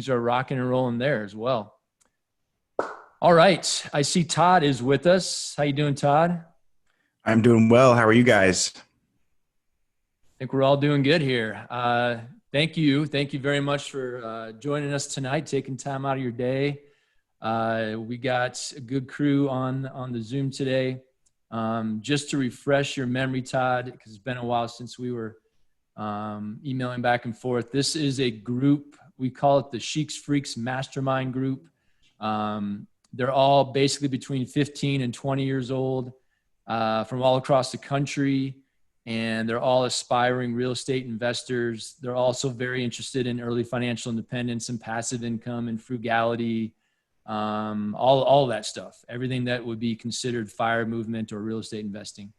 things are rocking and rolling there as well. All right. I see Todd is with us. How you doing, Todd? I'm doing well. How are you guys? I think we're all doing good here. Thank you. Thank you very much for joining us tonight, taking time out of your day. We got a good crew on the Zoom today. Just to refresh your memory, Todd, because it's been a while since we were emailing back and forth. This is a group. We call it the Sheeks Freaks Mastermind group. They're all basically between 15 and 20 years old from all across the country. And they're all aspiring real estate investors. They're also very interested in early financial independence and passive income and frugality, all of that stuff, everything that would be considered FIRE movement or real estate investing.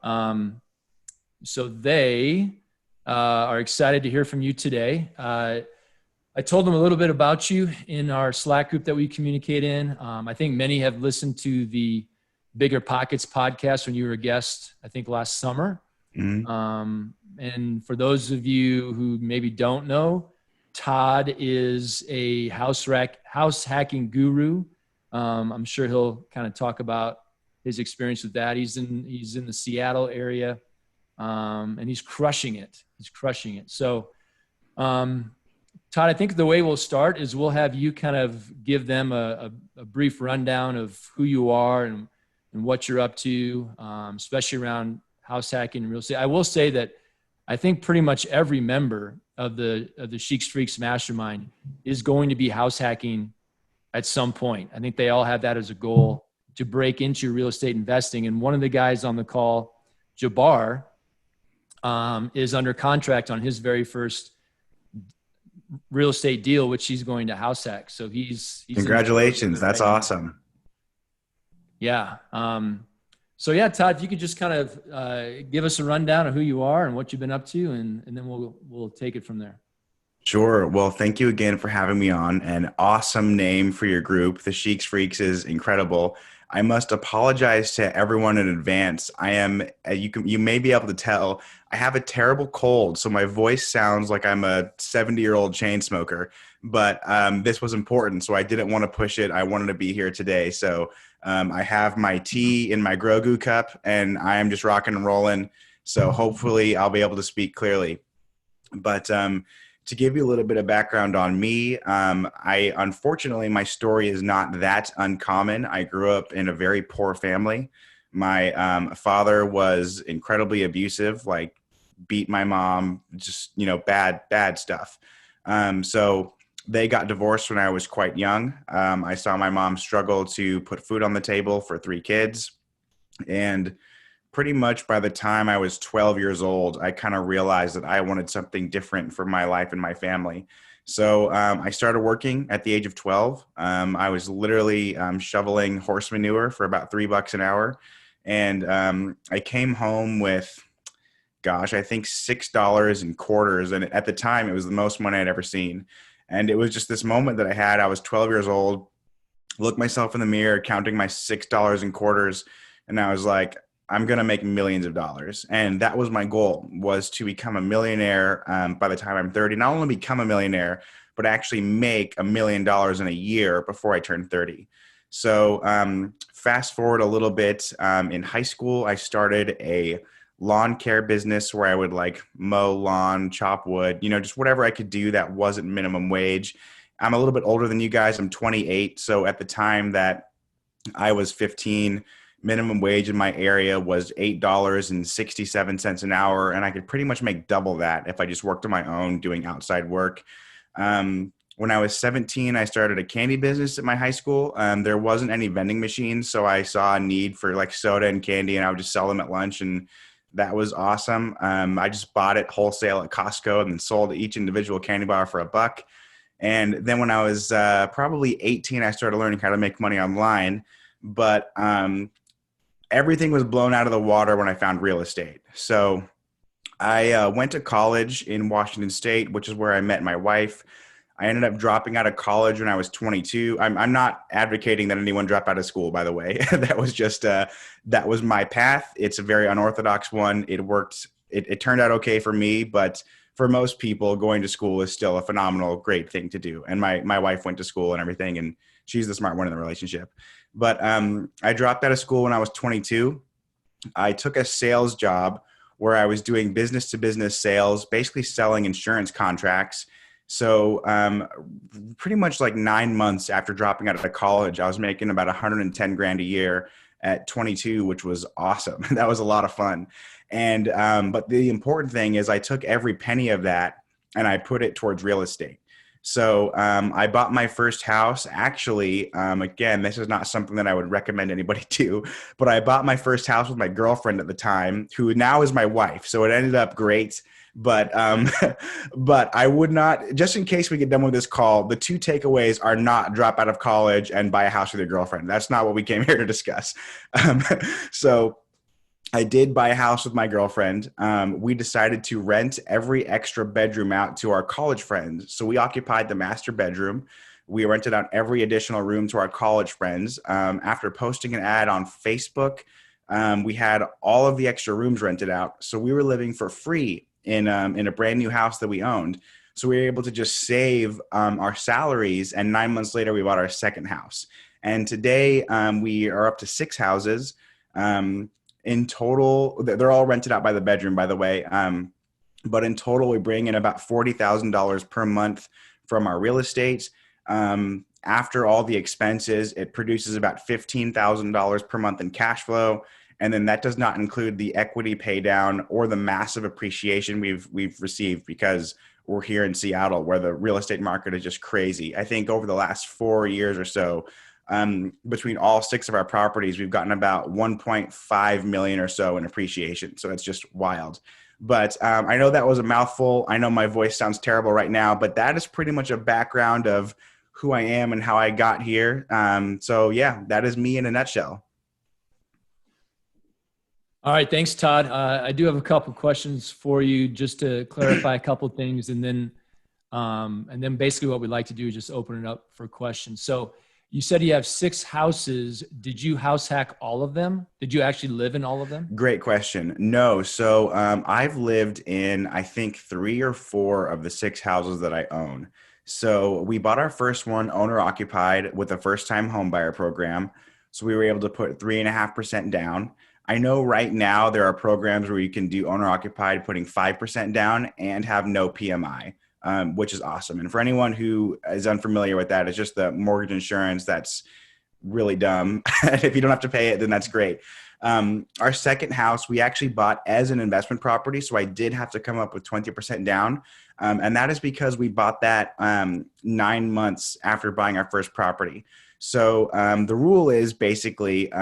So they are excited to hear from you today. I told them a little bit about you in our Slack group that we communicate in. I think many have listened to the Bigger Pockets podcast when you were a guest, I think last summer. Mm-hmm. And for those of you who maybe don't know, Todd is a house hacking guru. I'm sure he'll kind of talk about his experience with that. He's in the Seattle area, and he's crushing it. So, Todd, I think the way we'll start is we'll have you kind of give them a brief rundown of who you are and what you're up to, especially around house hacking and real estate. I will say that I think pretty much every member of the Sheeks Freaks Mastermind is going to be house hacking at some point. I think they all have that as a goal to break into real estate investing. And one of the guys on the call, Jabbar, is under contract on his very first real estate deal, which he's going to house hack. So he's congratulations. That's awesome. Yeah. So yeah, Todd, if you could just kind of give us a rundown of who you are and what you've been up to, and then we'll take it from there. Sure. Well, thank you again for having me on. An awesome name for your group. The Sheeks Freaks is incredible. I must apologize to everyone in advance. You may be able to tell, I have a terrible cold, so my voice sounds like I'm a 70-year-old chain smoker. But this was important, so I didn't want to push it. I wanted to be here today. So I have my tea in my Grogu cup, and I am just rocking and rolling. So hopefully I'll be able to speak clearly. But to give you a little bit of background on me, unfortunately, my story is not that uncommon. I grew up in a very poor family. My father was incredibly abusive, like beat my mom, just, bad stuff. So they got divorced when I was quite young. I saw my mom struggle to put food on the table for 3 kids. And pretty much by the time I was 12 years old, I kind of realized that I wanted something different for my life and my family. So I started working at the age of 12. I was literally shoveling horse manure for about $3 an hour. And I came home with, I think $6 in quarters. And at the time, it was the most money I'd ever seen. And it was just this moment that I had. I was 12 years old, looked myself in the mirror, counting my $6 in quarters. And I was like, I'm going to make millions of dollars. And that was my goal, was to become a millionaire by the time I'm 30. Not only become a millionaire, but actually make $1 million in a year before I turn 30. So fast forward a little bit. In high school, I started a lawn care business where I would mow lawn, chop wood, just whatever I could do that wasn't minimum wage. I'm a little bit older than you guys. I'm 28. So at the time that I was 15, minimum wage in my area was $8.67 an hour. And I could pretty much make double that if I just worked on my own doing outside work. When I was 17, I started a candy business at my high school. There wasn't any vending machines. So I saw a need for soda and candy, and I would just sell them at lunch. And that was awesome. I just bought it wholesale at Costco and then sold each individual candy bar for $1. And then when I was probably 18, I started learning how to make money online. But everything was blown out of the water when I found real estate. So I went to college in Washington State, which is where I met my wife. I ended up dropping out of college when I was 22. I'm not advocating that anyone drop out of school, by the way. That was just, that was my path. It's a very unorthodox one. It worked. It turned out okay for me, but for most people, going to school is still a phenomenal, great thing to do. And my wife went to school and everything, and she's the smart one in the relationship. But I dropped out of school when I was 22. I took a sales job where I was doing business to business sales, basically selling insurance contracts. So pretty much like 9 months after dropping out of college, I was making about 110 grand a year at 22, which was awesome. That was a lot of fun. And but the important thing is I took every penny of that and I put it towards real estate. So I bought my first house. Actually, again, this is not something that I would recommend anybody do, but I bought my first house with my girlfriend at the time, who now is my wife. So it ended up great. But but I would not, just in case we get done with this call, the two takeaways are not drop out of college and buy a house with your girlfriend. That's not what we came here to discuss. So I did buy a house with my girlfriend. We decided to rent every extra bedroom out to our college friends. So we occupied the master bedroom. We rented out every additional room to our college friends. After posting an ad on Facebook, we had all of the extra rooms rented out. So we were living for free in a brand new house that we owned. So we were able to just save our salaries. And 9 months later, we bought our second house. And today we are up to 6 houses. In total, they're all rented out by the bedroom, by the way. But in total, we bring in about $40,000 per month from our real estate. After all the expenses, it produces about $15,000 per month in cash flow. And then that does not include the equity pay down or the massive appreciation we've received, because we're here in Seattle where the real estate market is just crazy. I think over the last 4 years or so, between all 6 of our properties, we've gotten about 1.5 million or so in appreciation. So it's just wild. But I know that was a mouthful. I know my voice sounds terrible right now, but that is pretty much a background of who I am and how I got here. So yeah, that is me in a nutshell. All right. Thanks, Todd. I do have a couple questions for you just to clarify a couple things. And then basically what we'd like to do is just open it up for questions. So you said you have 6 houses. Did you house hack all of them? Did you actually live in all of them? Great question. No. So I've lived in, I think, 3 or 4 of the 6 houses that I own. So we bought our first one owner occupied with a first time home buyer program. So we were able to put 3.5% down. I know right now there are programs where you can do owner occupied, putting 5% down and have no PMI, which is awesome. And for anyone who is unfamiliar with that, it's just the mortgage insurance that's really dumb. If you don't have to pay it, then that's great. Our second house, we actually bought as an investment property. So I did have to come up with 20% down. And that is because we bought that 9 months after buying our first property. So the rule is basically,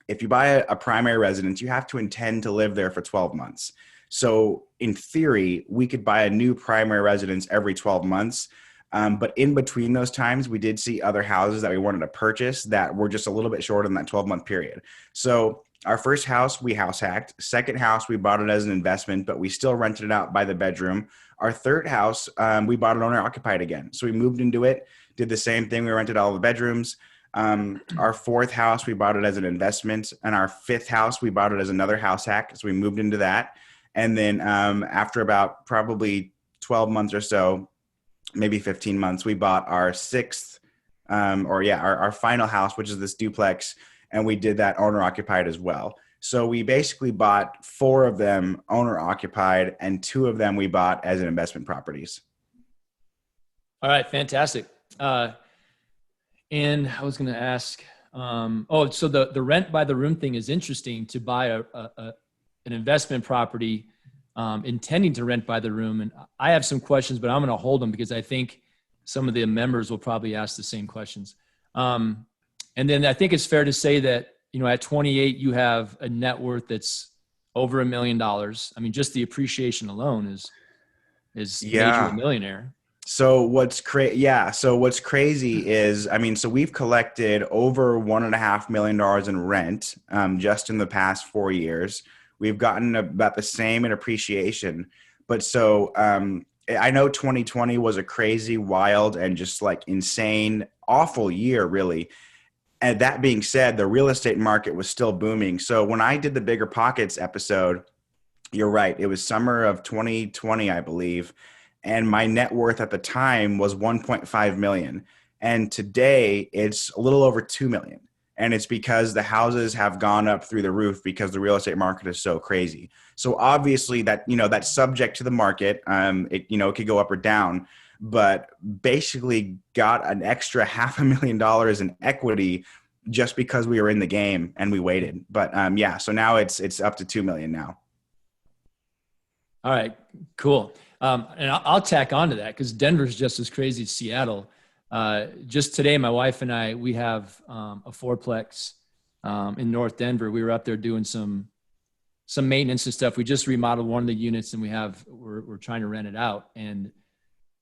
if you buy a primary residence, you have to intend to live there for 12 months. So in theory, we could buy a new primary residence every 12 months. But in between those times, we did see other houses that we wanted to purchase that were just a little bit short in that 12-month period. So our first house, we house hacked. Second house, we bought it as an investment, but we still rented it out by the bedroom. Our third house, we bought it owner occupied again. So we moved into it, did the same thing. We rented all the bedrooms. Our fourth house, we bought it as an investment. And our fifth house, we bought it as another house hack. So we moved into that. And then after about probably 12 months or so, maybe 15 months, we bought our sixth, our final house, which is this duplex. And we did that owner occupied as well. So we basically bought 4 of them owner occupied and 2 of them we bought as an investment properties. All right. Fantastic. And I was going to ask, so the rent by the room thing is interesting, to buy an investment property intending to rent by the room. And I have some questions, but I'm going to hold them because I think some of the members will probably ask the same questions. And then I think it's fair to say that, at 28, you have a net worth that's over $1 million. I mean, just the appreciation alone is made you a millionaire. So what's crazy is, so we've collected over $1.5 million in rent just in the past 4 years. We've gotten about the same in appreciation. But so I know 2020 was a crazy, wild, and just like insane, awful year, really. And that being said, the real estate market was still booming. So when I did the Bigger Pockets episode, You're right. It was summer of 2020, I believe. And my net worth at the time was 1.5 million. And today it's a little over 2 million. And it's because the houses have gone up through the roof because the real estate market is so crazy. So obviously that, that's subject to the market. It could go up or down, but basically got an extra $500,000 in equity just because we were in the game and we waited. But yeah, so now it's up to 2 million now. All right, cool. And I'll tack on to that because Denver's just as crazy as Seattle. Just today, my wife and I, we have a fourplex in North Denver. We were up there doing some maintenance and stuff. We just remodeled one of the units, and we're trying to rent it out. And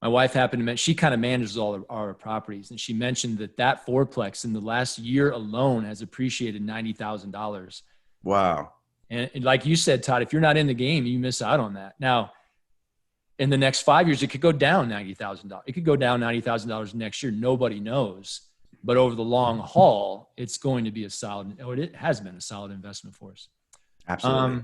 my wife happened to mention, she kind of manages all of our properties, and she mentioned that fourplex in the last year alone has appreciated $90,000. Wow. And like you said, Todd, if you're not in the game, you miss out on that. Now, in the next 5 years, it could go down $90,000. It could go down $90,000 next year. Nobody knows. But over the long haul, it's going to be it has been a solid investment for us. Absolutely.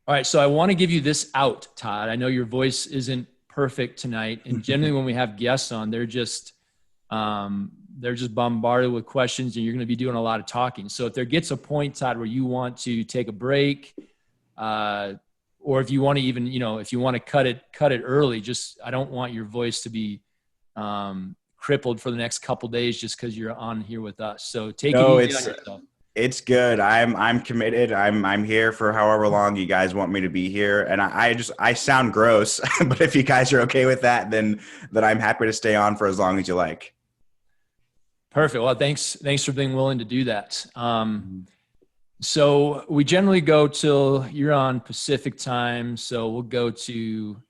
All right. So I want to give you this out, Todd. I know your voice isn't perfect tonight. And generally when we have guests on, they're just bombarded with questions, and you're going to be doing a lot of talking. So if there gets a point, Todd, where you want to take a break, or if you want to even, if you want to cut it early, I don't want your voice to be crippled for the next couple of days just because you're on here with us. So take it easy on yourself. It's good. I'm committed. I'm here for however long you guys want me to be here. And I sound gross, but if you guys are okay with that, then I'm happy to stay on for as long as you like. Perfect. Well, thanks for being willing to do that. So we generally go till you're on Pacific time. So we'll go to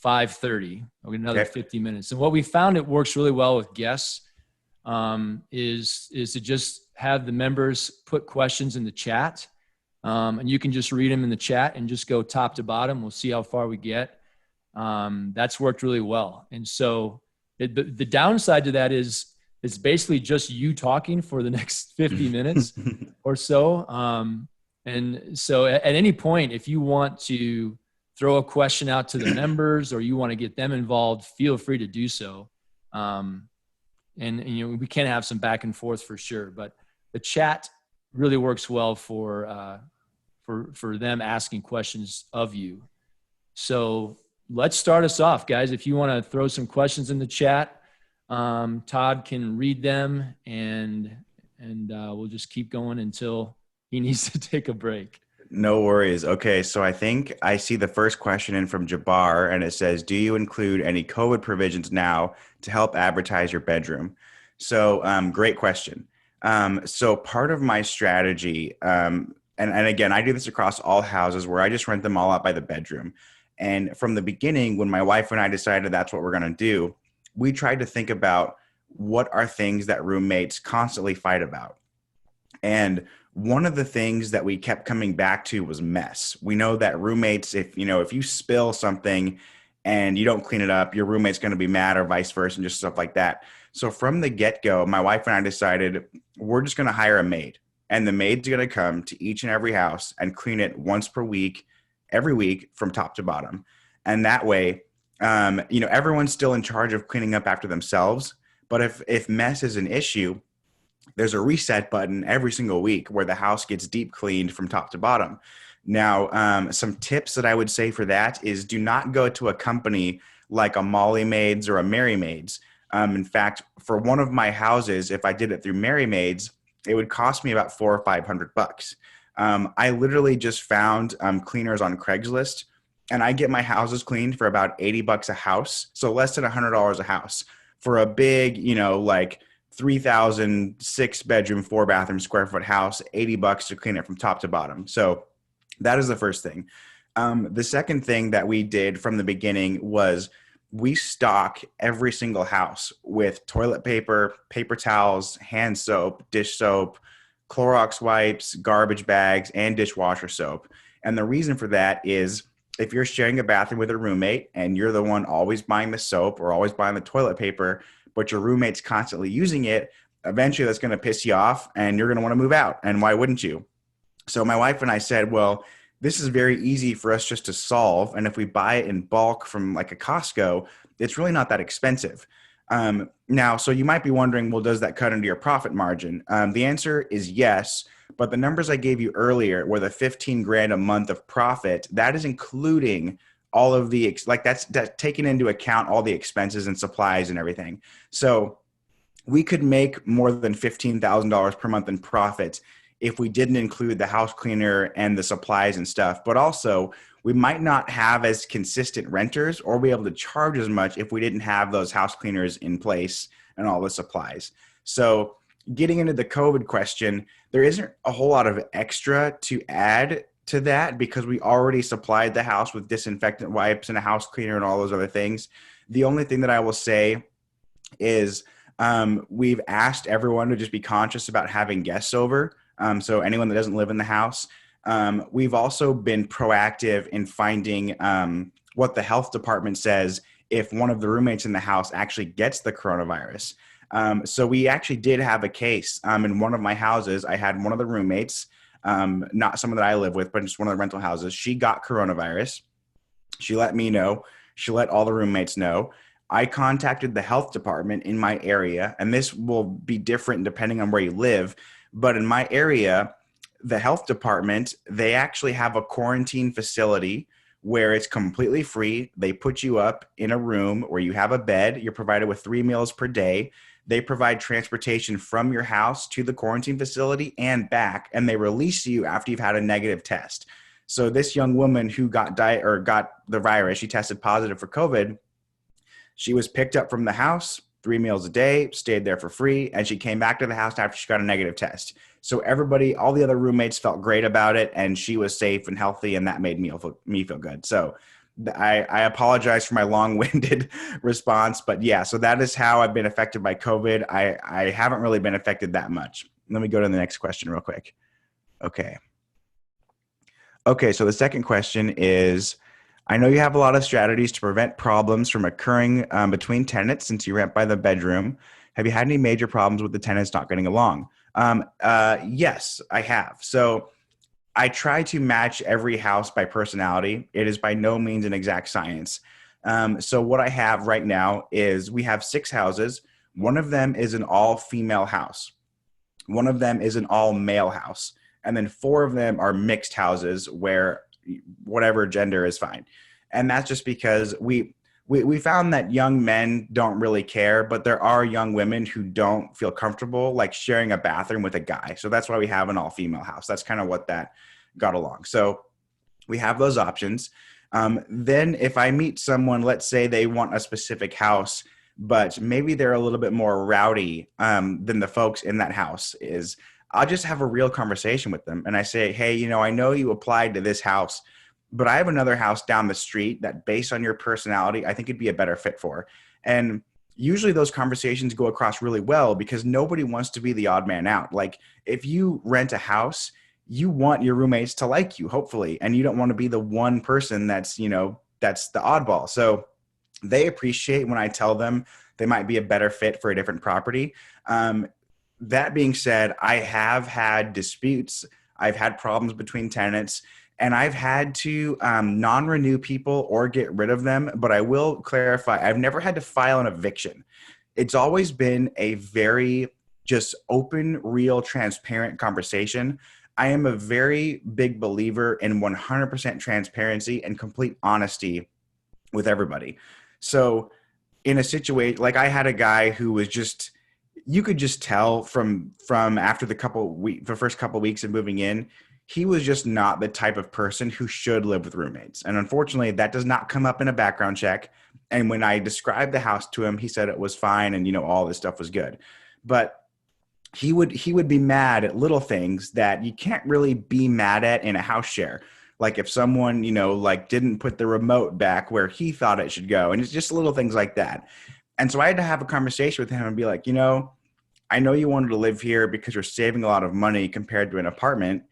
5:30. We'll get another 50 minutes. And what we found it works really well with guests is to just have the members put questions in the chat. And you can just read them in the chat and just go top to bottom. We'll see how far we get. That's worked really well. And so the downside to that is it's basically just you talking for the next 50 minutes or so. And so at any point, if you want to throw a question out to the members or you want to get them involved, feel free to do so. And we can have some back and forth for sure, but the chat really works well for them asking questions of you. So let's start us off, guys. If you want to throw some questions in the chat, Todd can read them, and we'll just keep going until he needs to take a break. No worries. Okay, so I think I see the first question in from Jabbar, and it says, do you include any COVID provisions now to help advertise your bedroom? So great question. So part of my strategy, and again, I do this across all houses where I just rent them all out by the bedroom. And from the beginning, when my wife and I decided that's what we're going to do, we tried to think about what are things that roommates constantly fight about. And one of the things that we kept coming back to was mess. We know that roommates, if you spill something and you don't clean it up, your roommate's going to be mad, or vice versa, and just stuff like that. So from the get-go, my wife and I decided we're just going to hire a maid, and the maid's going to come to each and every house and clean it once per week, every week from top to bottom. And that way, everyone's still in charge of cleaning up after themselves. But if mess is an issue, there's a reset button every single week where the house gets deep cleaned from top to bottom. Now, some tips that I would say for that is do not go to a company like a Molly Maids or a Mary Maids. In fact, for one of my houses, if I did it through Mary Maids, it would cost me about $400 or $500. I literally just found cleaners on Craigslist, and I get my houses cleaned for about $80 a house. So less than $100 a house for a big, like 3,000, 6-bedroom, 4-bathroom square foot house, $80 to clean it from top to bottom. So that is the first thing. The second thing that we did from the beginning was we stock every single house with toilet paper, paper towels, hand soap, dish soap, Clorox wipes, garbage bags, and dishwasher soap. And the reason for that is if you're sharing a bathroom with a roommate and you're the one always buying the soap or always buying the toilet paper, but your roommate's constantly using it, eventually that's going to piss you off and you're going to want to move out. And why wouldn't you? So my wife and I said, well, this is very easy for us just to solve. And if we buy it in bulk from like a Costco, it's really not that expensive. Now, so you might be wondering, well, does that cut into your profit margin? The answer is yes. But the numbers I gave you earlier were the 15 grand a month of profit. That is including all of the, like that's taking into account all the expenses and supplies and everything. So we could make more than $15,000 per month in profit if we didn't include the house cleaner and the supplies and stuff. But also, we might not have as consistent renters or be able to charge as much if we didn't have those house cleaners in place and all the supplies. So getting into the COVID question, there isn't a whole lot of extra to add to that because we already supplied the house with disinfectant wipes and a house cleaner and all those other things. The only thing that I will say is we've asked everyone to just be conscious about having guests over. So anyone that doesn't live in the house, we've also been proactive in finding what the health department says if one of the roommates in the house actually gets the coronavirus. So we actually did have a case in one of my houses. I had one of the roommates, not someone that I live with, but just one of the rental houses. She got coronavirus. She let me know. She let all the roommates know. I contacted the health department in my area, and this will be different depending on where you live. But in my area, the health department, they actually have a quarantine facility where it's completely free. They put you up in a room where you have a bed. You're provided with 3 meals per day. They provide transportation from your house to the quarantine facility and back, and they release you after you've had a negative test. So this young woman who got the virus, she tested positive for COVID. She was picked up from the house, 3 meals a day, stayed there for free, and she came back to the house after she got a negative test. So everybody, all the other roommates felt great about it, and she was safe and healthy, and that made me feel good. So I apologize for my long-winded response, but yeah, so that is how I've been affected by COVID. I haven't really been affected that much. Let me go to the next question real quick. Okay, so the second question is, I know you have a lot of strategies to prevent problems from occurring between tenants since you rent by the bedroom. Have you had any major problems with the tenants not getting along? Yes, I have. So I try to match every house by personality. It is by no means an exact science. So what I have right now is we have 6 houses. One of them is an all-female house. One of them is an all-male house. And then 4 of them are mixed houses where whatever gender is fine. And that's just because we found that young men don't really care, but there are young women who don't feel comfortable like sharing a bathroom with a guy. So that's why we have an all female house. That's kind of what that got along. So we have those options. Then if I meet someone, let's say they want a specific house, but maybe they're a little bit more rowdy than the folks in that house is, I'll just have a real conversation with them. And I say, hey, I know you applied to this house, but I have another house down the street that based on your personality, I think it'd be a better fit for. And usually those conversations go across really well because nobody wants to be the odd man out. Like if you rent a house, you want your roommates to like you, hopefully, and you don't want to be the one person that's the oddball. So they appreciate when I tell them they might be a better fit for a different property. That being said, I have had disputes. I've had problems between tenants, and I've had to non-renew people or get rid of them. But I will clarify, I've never had to file an eviction. It's always been a very just open, real, transparent conversation. I am a very big believer in 100% transparency and complete honesty with everybody. So in a situation, like I had a guy who was just, you could just tell from after the first couple of weeks of moving in, he was just not the type of person who should live with roommates. And unfortunately, that does not come up in a background check. And when I described the house to him, he said it was fine and all this stuff was good. But he would be mad at little things that you can't really be mad at in a house share. Like if someone, like didn't put the remote back where he thought it should go. And it's just little things like that. And so I had to have a conversation with him and be like, I know you wanted to live here because you're saving a lot of money compared to an apartment.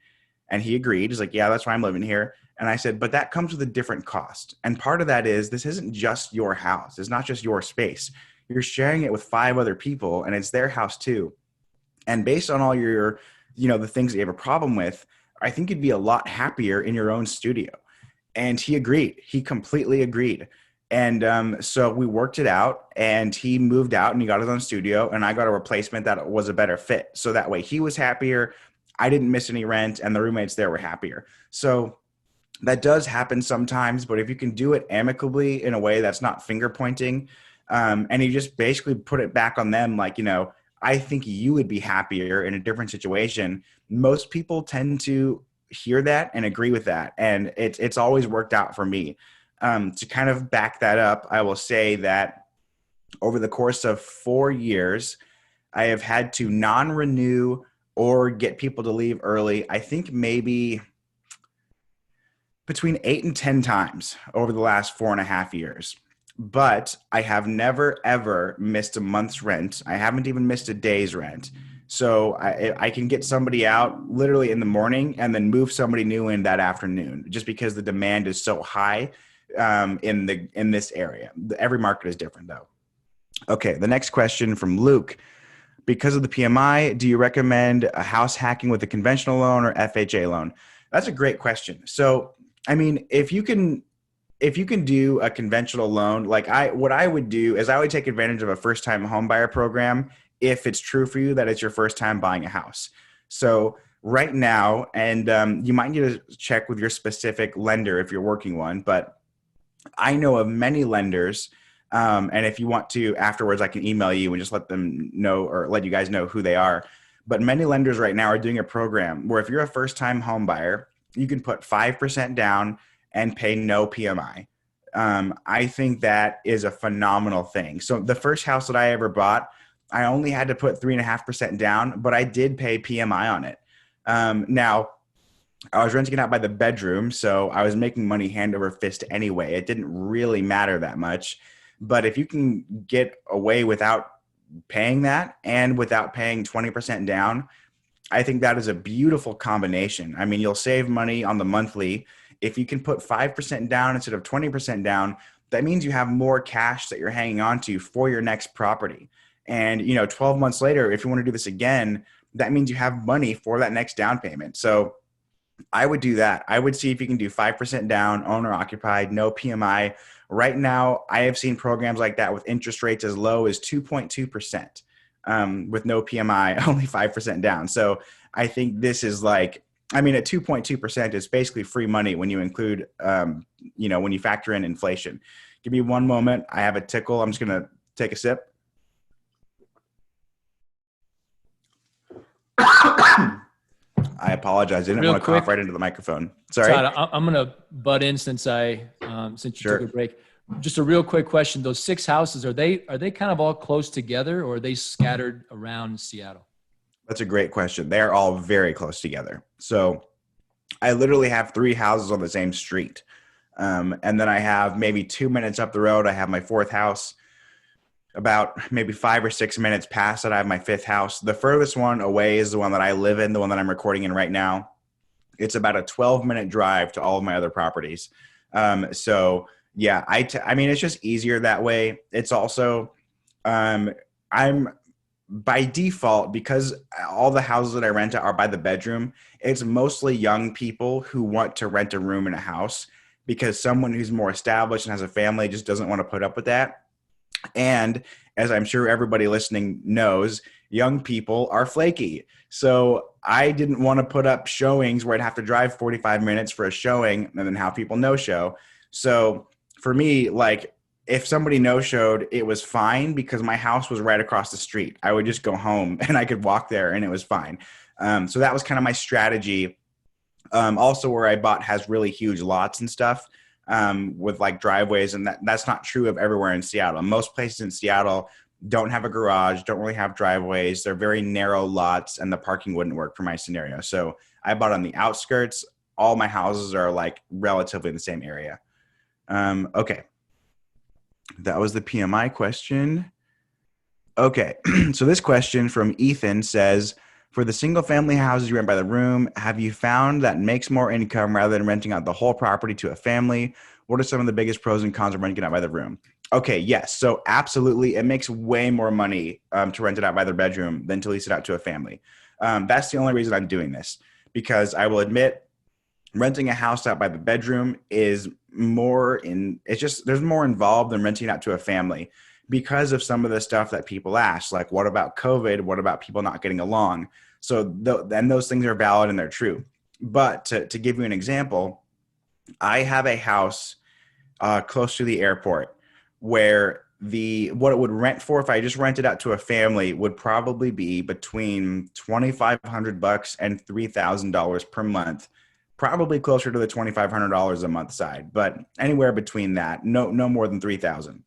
And he agreed. He's like, yeah, that's why I'm living here. And I said, but that comes with a different cost. And part of that is this isn't just your house. It's not just your space. You're sharing it with 5 other people and it's their house too. And based on all your, the things that you have a problem with, I think you'd be a lot happier in your own studio. And he agreed. He completely agreed. And so we worked it out, and he moved out and he got his own studio, and I got a replacement that was a better fit. So that way he was happier. I didn't miss any rent, and the roommates there were happier. So that does happen sometimes, but if you can do it amicably in a way that's not finger pointing, and you just basically put it back on them, like, I think you would be happier in a different situation. Most people tend to hear that and agree with that. And it's always worked out for me. To kind of back that up, I will say that over the course of 4 years, I have had to non-renew or get people to leave early. I think maybe between 8 and 10 times over the last 4.5 years. But I have never, ever missed a month's rent. I haven't even missed a day's rent. So I can get somebody out literally in the morning and then move somebody new in that afternoon, just because the demand is so high in this area. Every market is different, though. Okay, the next question from Luke. Because of the PMI, do you recommend a house hacking with a conventional loan or FHA loan? That's a great question. So, I mean, if you can do a conventional loan, what I would do is I would take advantage of a first-time homebuyer program if it's true for you that it's your first time buying a house. So right now, and you might need to check with your specific lender if you're working one, but I know of many lenders, and if you want to afterwards, I can email you and just let them know or let you guys know who they are. But many lenders right now are doing a program where if you're a first-time homebuyer, you can put 5% down and pay no PMI. I think that is a phenomenal thing. So the first house that I ever bought, I only had to put 3.5% down, but I did pay PMI on it. Now, I was renting it out by the bedroom, so I was making money hand over fist anyway. It didn't really matter that much. But if you can get away without paying that and without paying 20% down, I think that is a beautiful combination. I mean, you'll save money on the monthly. If you can put 5% down instead of 20% down, that means you have more cash that you're hanging on to for your next property. And, 12 months later, if you want to do this again, that means you have money for that next down payment. So I would do that. I would see if you can do 5% down, owner occupied, no PMI. Right now, I have seen programs like that with interest rates as low as 2.2%, with no PMI, only 5% down. So I think this is at 2.2% is basically free money when you include, when you factor in inflation. Give me one moment. I have a tickle. I'm just going to take a sip. I apologize. I didn't want to cough right into the microphone. Sorry. Todd, I'm going to butt in since you took a break. Just a real quick question. Those 6 houses, are they kind of all close together, or are they scattered around Seattle? That's a great question. They're all very close together. So I literally have 3 houses on the same street. And then I have maybe 2 minutes up the road, I have my 4th house. About maybe 5 or 6 minutes past that, I have my 5th house. The furthest one away is the one that I live in, the one that I'm recording in right now. It's about a 12-minute drive to all of my other properties. So yeah, I mean, it's just easier that way. It's also, I'm by default, because all the houses that I rent are by the bedroom, it's mostly young people who want to rent a room in a house because someone who's more established and has a family just doesn't want to put up with that. And as I'm sure everybody listening knows, young people are flaky. So I didn't want to put up showings where I'd have to drive 45 minutes for a showing and then have people no-show. So for me, if somebody no-showed, it was fine because my house was right across the street. I would just go home and I could walk there and it was fine. So that was kind of my strategy. Also, where I bought has really huge lots and stuff. With driveways, and that's not true of everywhere in Seattle. Most places in Seattle don't have a garage, don't really have driveways. They're very narrow lots, and the parking wouldn't work for my scenario. So I bought on the outskirts. All my houses are relatively in the same area. Okay. That was the PMI question. Okay. So this question from Ethan says, for the single family houses you rent by the room, have you found that makes more income rather than renting out the whole property to a family? What are some of the biggest pros and cons of renting it out by the room? Okay, yes. So absolutely, it makes way more money to rent it out by the bedroom than to lease it out to a family. That's the only reason I'm doing this. because I will admit renting a house out by the bedroom is it's just, there's more involved than renting out to a family because of some of the stuff that people ask, like, what about COVID? What about people not getting along? So then those things are valid and they're true. But to give you an example, I have a house close to the airport where what it would rent for if I just rented out to a family would probably be between $2,500 and $3,000 per month, probably closer to the $2,500 a month side, but anywhere between that, no more than 3,000.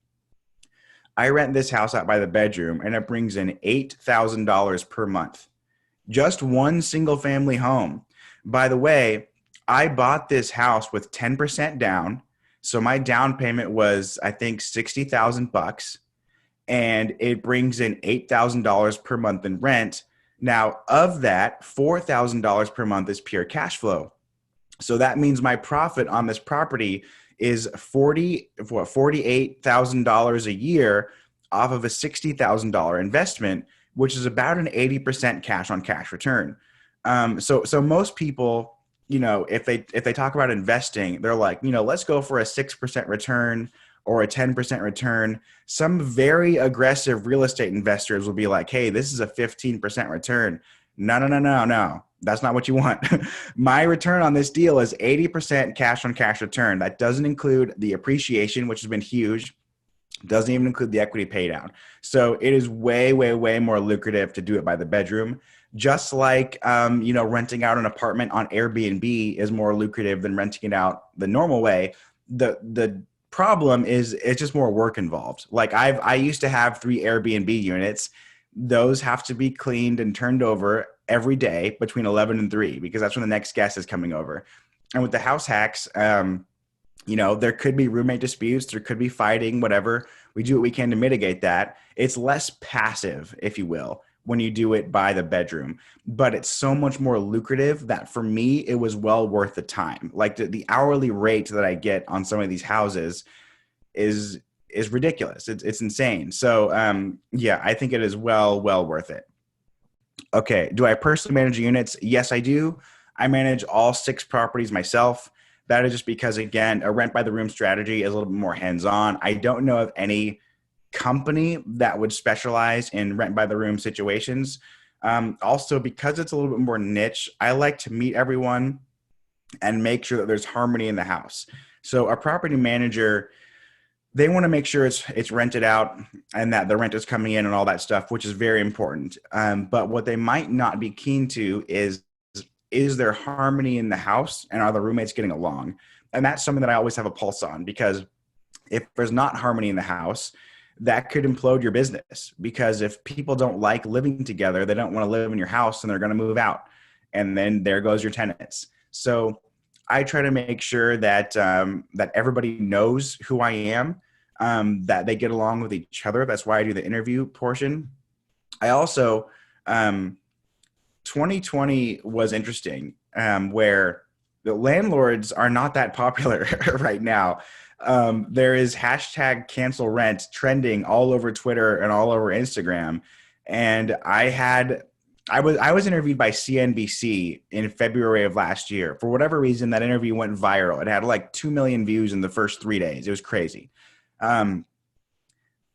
I rent this house out by the bedroom and it brings in $8,000 per month. Just one single family home. By the way, I bought this house with 10% down. So my down payment was, I think, 60,000 bucks, and it brings in $8,000 per month in rent. Now, of that, $4,000 per month is pure cash flow. So that means my profit on this property is $48,000 a year off of a $60,000 investment, which is about an 80% cash on cash return. So most people, if they talk about investing, they're like, let's go for a 6% return or a 10% return. Some very aggressive real estate investors will be like, hey, this is a 15% return. No. That's not what you want. My return on this deal is 80% cash on cash return. That doesn't include the appreciation, which has been huge. Doesn't even include the equity pay down. So it is way, way, way more lucrative to do it by the bedroom. Just like, renting out an apartment on Airbnb is more lucrative than renting it out the normal way. The problem is it's just more work involved. Like I used to have 3 Airbnb units. Those have to be cleaned and turned over every day between 11 and 3, because that's when the next guest is coming over. And with the house hacks, there could be roommate disputes, there could be fighting, whatever. We do what we can to mitigate that. It's less passive, if you will, when you do it by the bedroom, but it's so much more lucrative that for me, it was well worth the time. Like the hourly rate that I get on some of these houses is ridiculous. It's insane. So I think it is well worth it. Okay. Do I personally manage units? Yes, I do. I manage all 6 properties myself. That is just because, again, a rent by the room strategy is a little bit more hands-on. I don't know of any company that would specialize in rent by the room situations. Also, because it's a little bit more niche, I like to meet everyone and make sure that there's harmony in the house. So a property manager, they want to make sure it's rented out and that the rent is coming in and all that stuff, which is very important. But what they might not be keen to is there harmony in the house and are the roommates getting along? And that's something that I always have a pulse on, because if there's not harmony in the house, that could implode your business, because if people don't like living together, they don't want to live in your house and they're going to move out. And then there goes your tenants. So I try to make sure that that everybody knows who I am, that they get along with each other. That's why I do the interview portion. I also, 2020 was interesting, where the landlords are not that popular right now. There is hashtag cancel rent trending all over Twitter and all over Instagram. And I was interviewed by CNBC in February of last year. For whatever reason, that interview went viral. It had like 2 million views in the first 3 days. It was crazy. The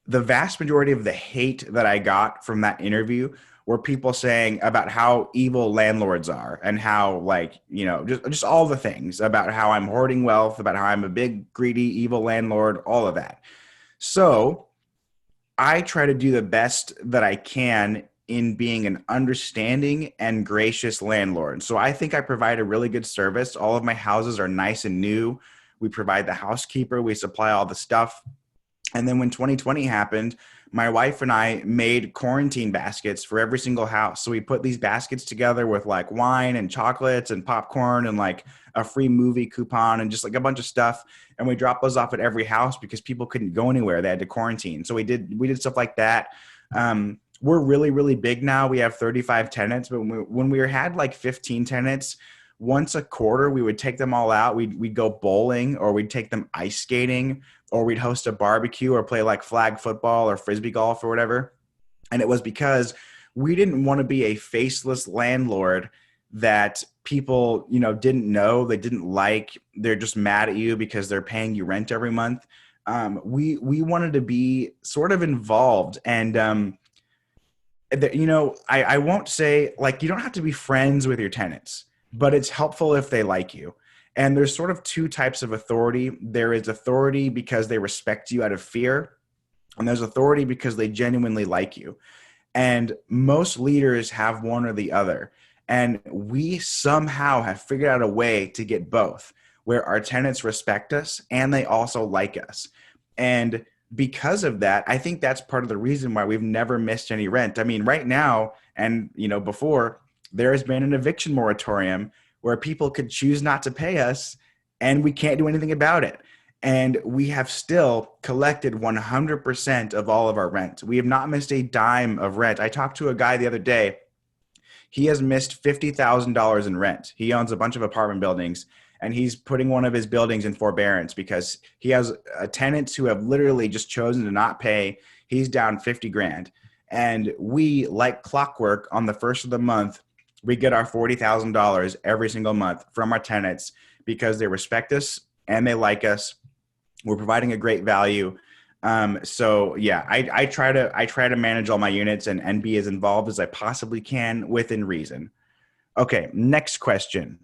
vast majority of the hate that I got from that interview were people saying about how evil landlords are and how, like, just all the things about how I'm hoarding wealth, about how I'm a big, greedy, evil landlord, all of that. So I try to do the best that I can in being an understanding and gracious landlord. So I think I provide a really good service. All of my houses are nice and new. We provide the housekeeper. We supply all the stuff. And then when 2020 happened, my wife and I made quarantine baskets for every single house. So we put these baskets together with like wine and chocolates and popcorn and like a free movie coupon and just like a bunch of stuff. And we dropped those off at every house because people couldn't go anywhere. They had to quarantine. So we did stuff like that. We're really, really big now. We have 35 tenants, but when we had like 15 tenants, once a quarter, we would take them all out. We'd go bowling, or we'd take them ice skating, or we'd host a barbecue or play like flag football or frisbee golf or whatever. And it was because we didn't want to be a faceless landlord that people, didn't know, they didn't like, they're just mad at you because they're paying you rent every month. We wanted to be sort of involved, and I won't say, like, you don't have to be friends with your tenants, but it's helpful if they like you. And there's sort of two types of authority. There is authority because they respect you out of fear, and there's authority because they genuinely like you. And most leaders have one or the other. And we somehow have figured out a way to get both, where our tenants respect us and they also like us. And because of that, I think that's part of the reason why we've never missed any rent. I mean, right now, and before, there has been an eviction moratorium where people could choose not to pay us and we can't do anything about it. And we have still collected 100% of all of our rent. We have not missed a dime of rent. I talked to a guy the other day. He has missed $50,000 in rent. He owns a bunch of apartment buildings, and he's putting one of his buildings in forbearance because he has tenants who have literally just chosen to not pay. He's down 50 grand. And we, like clockwork, on the first of the month, we get our $40,000 every single month from our tenants because they respect us and they like us. We're providing a great value. So yeah, I try to manage all my units and be as involved as I possibly can within reason. Okay, next question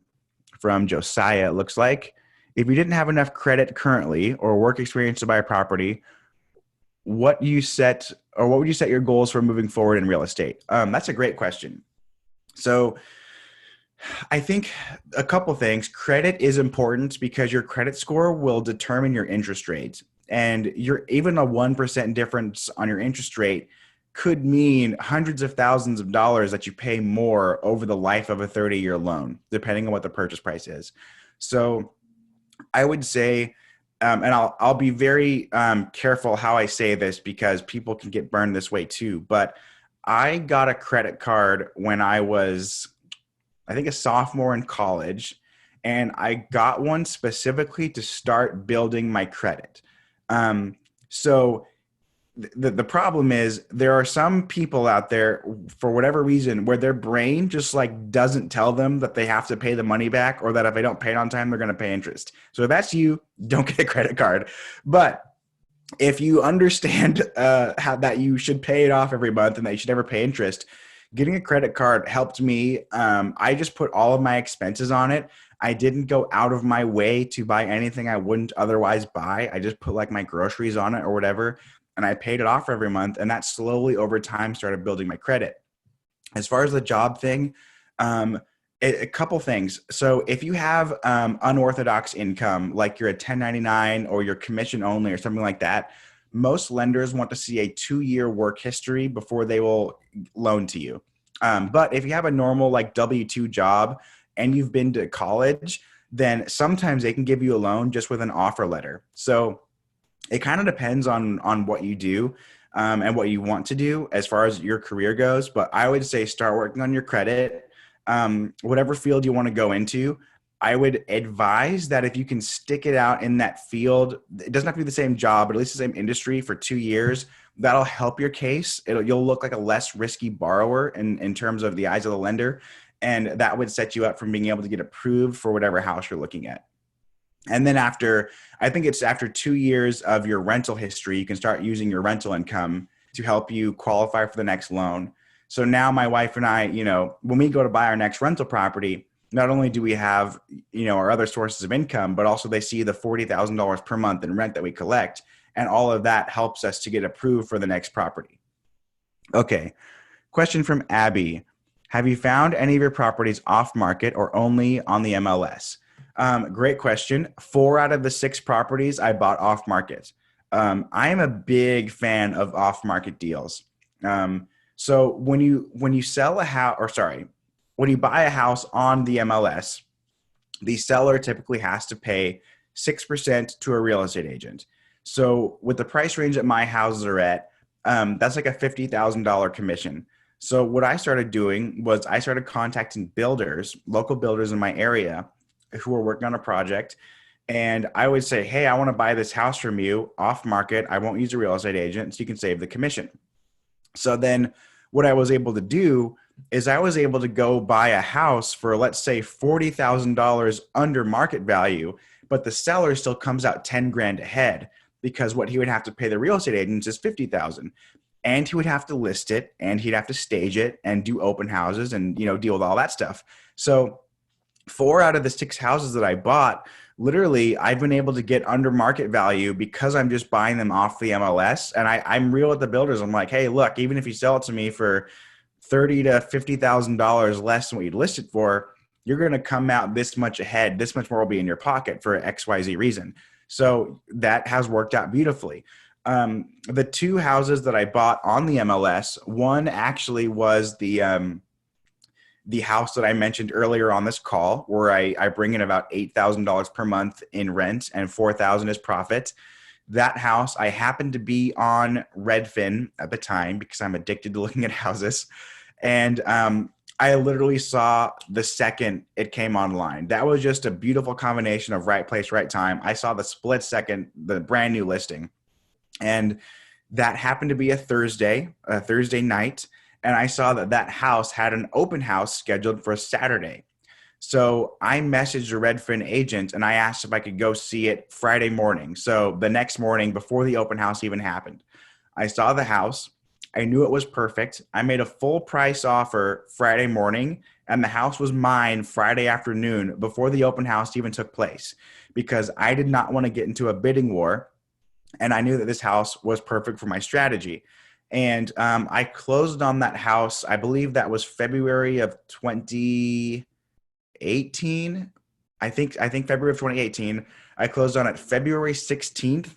from Josiah. It looks like, if you didn't have enough credit currently or work experience to buy a property, what would you set your goals for moving forward in real estate? That's a great question. So I think a couple things. Credit is important because your credit score will determine your interest rate. And even a 1% difference on your interest rate could mean hundreds of thousands of dollars that you pay more over the life of a 30-year loan, depending on what the purchase price is. So I would say, and I'll be very careful how I say this because people can get burned this way too, but I got a credit card when I was, I think, a sophomore in college, and I got one specifically to start building my credit. So the problem is there are some people out there, for whatever reason, where their brain just like doesn't tell them that they have to pay the money back, or that if they don't pay it on time, they're going to pay interest. So if that's you, don't get a credit card. But if you understand how that you should pay it off every month and that you should never pay interest, getting a credit card helped me. I just put all of my expenses on it. I didn't go out of my way to buy anything I wouldn't otherwise buy. I just put like my groceries on it or whatever, and I paid it off every month. And that slowly over time started building my credit. As far as the job thing, a couple things. So if you have unorthodox income, like you're a 1099 or you're commission only or something like that, most lenders want to see a 2-year work history before they will loan to you. But if you have a normal like W-2 job and you've been to college, then sometimes they can give you a loan just with an offer letter. So it kind of depends on what you do and what you want to do as far as your career goes. But I would say start working on your credit, whatever field you want to go into. I would advise that if you can stick it out in that field, it doesn't have to be the same job, but at least the same industry for 2 years, that'll help your case. You'll look like a less risky borrower in terms of the eyes of the lender. And that would set you up from being able to get approved for whatever house you're looking at. And then I think it's after 2 years of your rental history, you can start using your rental income to help you qualify for the next loan. So now my wife and I, when we go to buy our next rental property, not only do we have, our other sources of income, but also they see the $40,000 per month in rent that we collect. And all of that helps us to get approved for the next property. Okay. Question from Abby. Have you found any of your properties off market or only on the MLS? Great question. 4 out of the 6 properties I bought off market. I am a big fan of off market deals. So when you sell a house, when you buy a house on the MLS, the seller typically has to pay 6% to a real estate agent. So with the price range that my houses are at, that's like a $50,000 commission. So what I started doing was I started contacting builders, local builders in my area who were working on a project. And I would say, hey, I want to buy this house from you off market. I won't use a real estate agent so you can save the commission. So then what I was able to do is I was able to go buy a house for, let's say, $40,000 under market value, but the seller still comes out 10 grand ahead because what he would have to pay the real estate agents is 50,000, and he would have to list it, and he'd have to stage it and do open houses and, deal with all that stuff. So 4 out of the 6 houses that I bought, literally, I've been able to get under market value because I'm just buying them off the MLS. And I'm real with the builders. I'm like, hey, look, even if you sell it to me for $30,000 to $50,000 less than what you'd list it for, you're going to come out this much ahead. This much more will be in your pocket for XYZ reason. So that has worked out beautifully. The 2 houses that I bought on the MLS, one actually was the house that I mentioned earlier on this call, where I bring in about $8,000 per month in rent and $4,000 as profit. That house, I happened to be on Redfin at the time because I'm addicted to looking at houses. And I literally saw the second it came online. That was just a beautiful combination of right place, right time. I saw the split second, the brand new listing. And that happened to be a Thursday night. And I saw that house had an open house scheduled for a Saturday. So I messaged a Redfin agent and I asked if I could go see it Friday morning. So the next morning, before the open house even happened, I saw the house. I knew it was perfect. I made a full price offer Friday morning, and the house was mine Friday afternoon before the open house even took place, because I did not want to get into a bidding war. And I knew that this house was perfect for my strategy. And I closed on that house. I believe that was February of 2018. I think February of 2018. I closed on it February 16th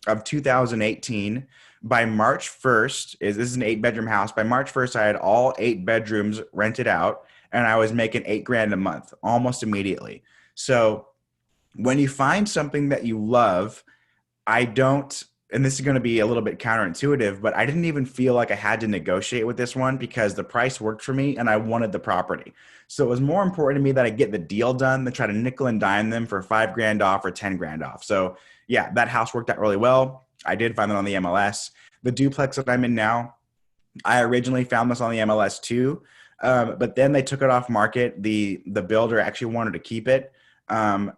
of 2018. By March 1st, this is an 8-bedroom house. By March 1st, I had all 8 bedrooms rented out, and I was making $8 grand a month almost immediately. So when you find something that you love, I don't, and this is going to be a little bit counterintuitive, but I didn't even feel like I had to negotiate with this one because the price worked for me and I wanted the property. So it was more important to me that I get the deal done than try to nickel and dime them for 5 grand off or 10 grand off. So yeah, that house worked out really well. I did find it on the MLS. The duplex that I'm in now, I originally found this on the MLS too, but then they took it off market. The builder actually wanted to keep it.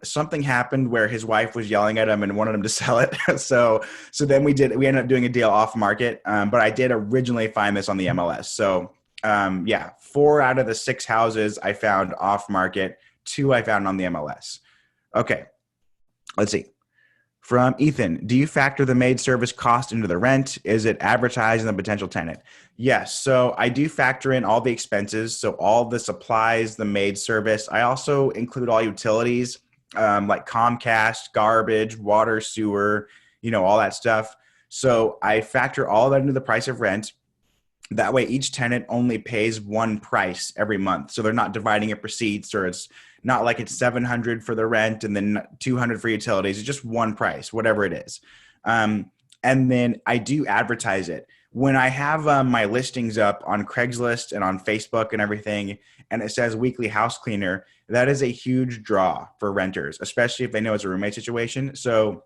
Something happened where his wife was yelling at him and wanted him to sell it. so then we ended up doing a deal off market. But I did originally find this on the MLS. So, 4 out of the 6 houses I found off market, 2 I found on the MLS. Okay. Let's see. From Ethan, do you factor the maid service cost into the rent? Is it advertised in the potential tenant? Yes. So I do factor in all the expenses. So all the supplies, the maid service. I also include all utilities, like Comcast, garbage, water, sewer, all that stuff. So I factor all that into the price of rent. That way each tenant only pays one price every month. So they're not dividing it for seats, or it's not like it's $700 for the rent and then $200 for utilities. It's just one price, whatever it is. And then I do advertise it. When I have my listings up on Craigslist and on Facebook and everything, and it says weekly house cleaner, that is a huge draw for renters, especially if they know it's a roommate situation. So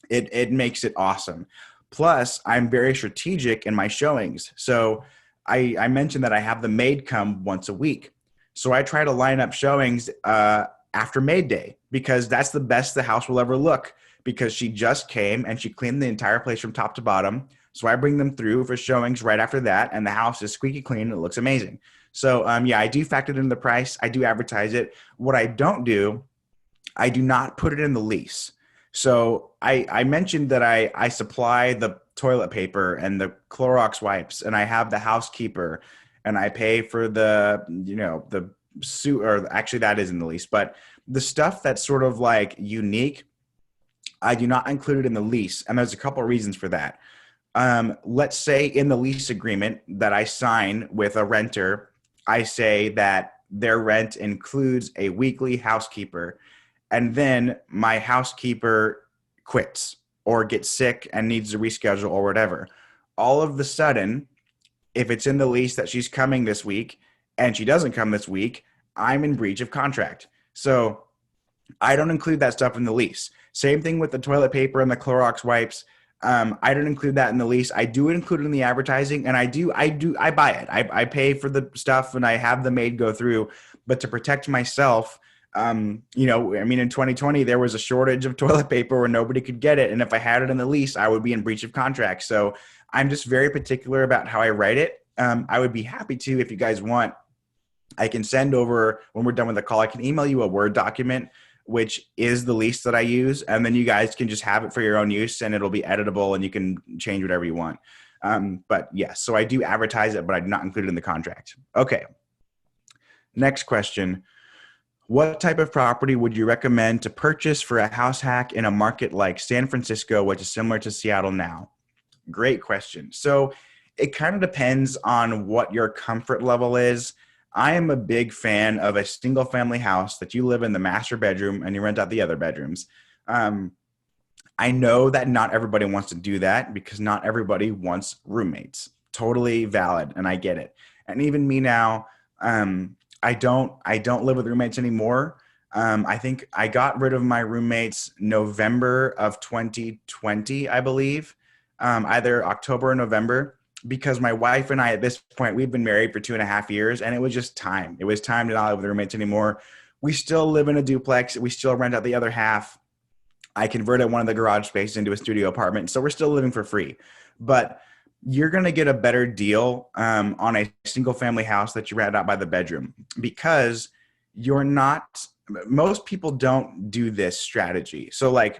it makes it awesome. Plus, I'm very strategic in my showings. So I mentioned that I have the maid come once a week. So I try to line up showings after Maid Day, because that's the best the house will ever look, because she just came and she cleaned the entire place from top to bottom. So I bring them through for showings right after that, and the house is squeaky clean and it looks amazing. So I do factor it in the price. I do advertise it. What I don't do, I do not put it in the lease. So I mentioned that I supply the toilet paper and the Clorox wipes, and I have the housekeeper, and I pay for the suit, or actually that is in the lease, but the stuff that's sort of like unique, I do not include it in the lease. And there's a couple of reasons for that. Let's say in the lease agreement that I sign with a renter, I say that their rent includes a weekly housekeeper, and then my housekeeper quits or gets sick and needs to reschedule or whatever. All of the sudden, if it's in the lease that she's coming this week and she doesn't come this week, I'm in breach of contract. So I don't include that stuff in the lease. Same thing with the toilet paper and the Clorox wipes. I don't include that in the lease. I do include it in the advertising, and I buy it. I pay for the stuff, and I have the maid go through. But to protect myself, I mean, in 2020 there was a shortage of toilet paper where nobody could get it, and if I had it in the lease, I would be in breach of contract. So I'm just very particular about how I write it. I would be happy to, if you guys want, I can send over, when we're done with the call, I can email you a Word document, which is the lease that I use. And then you guys can just have it for your own use, and it'll be editable and you can change whatever you want. But yes, so I do advertise it, but I do not include it in the contract. Okay. Next question. What type of property would you recommend to purchase for a house hack in a market like San Francisco, which is similar to Seattle now? Great question. So it kind of depends on what your comfort level is. I am a big fan of a single family house that you live in the master bedroom and you rent out the other bedrooms. I know that not everybody wants to do that because not everybody wants roommates. Totally valid, and I get it. And even me now, I don't live with roommates anymore. I think I got rid of my roommates November of 2020, I believe, either October or November, because my wife and I, at this point, we've been married for 2.5 years, and it was just time. It was time to not live with roommates anymore. We still live in a duplex. We still rent out the other half. I converted one of the garage spaces into a studio apartment, so we're still living for free. But you're going to get a better deal on a single family house that you rent out by the bedroom, because you're not, most people don't do this strategy. So like,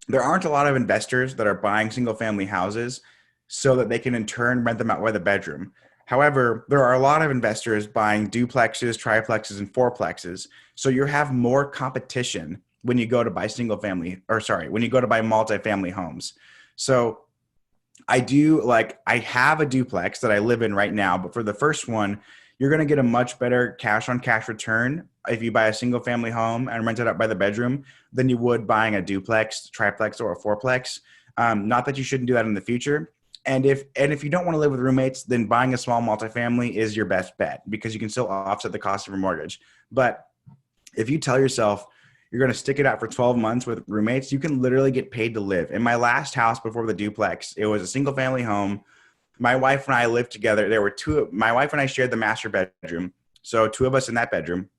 there aren't a lot of investors that are buying single family houses so that they can in turn rent them out by the bedroom. However, there are a lot of investors buying duplexes, triplexes, and fourplexes. So you have more competition when you go to buy when you go to buy multifamily homes. So I have a duplex that I live in right now, but for the first one, you're going to get a much better cash on cash return if you buy a single family home and rent it out by the bedroom than you would buying a duplex, triplex, or a fourplex. Not that you shouldn't do that in the future. And if you don't want to live with roommates, then buying a small multifamily is your best bet because you can still offset the cost of your mortgage. But if you tell yourself you're going to stick it out for 12 months with roommates, you can literally get paid to live. In my last house before the duplex, it was a single family home. My wife and I lived together. My wife and I shared the master bedroom. So 2 of us in that bedroom.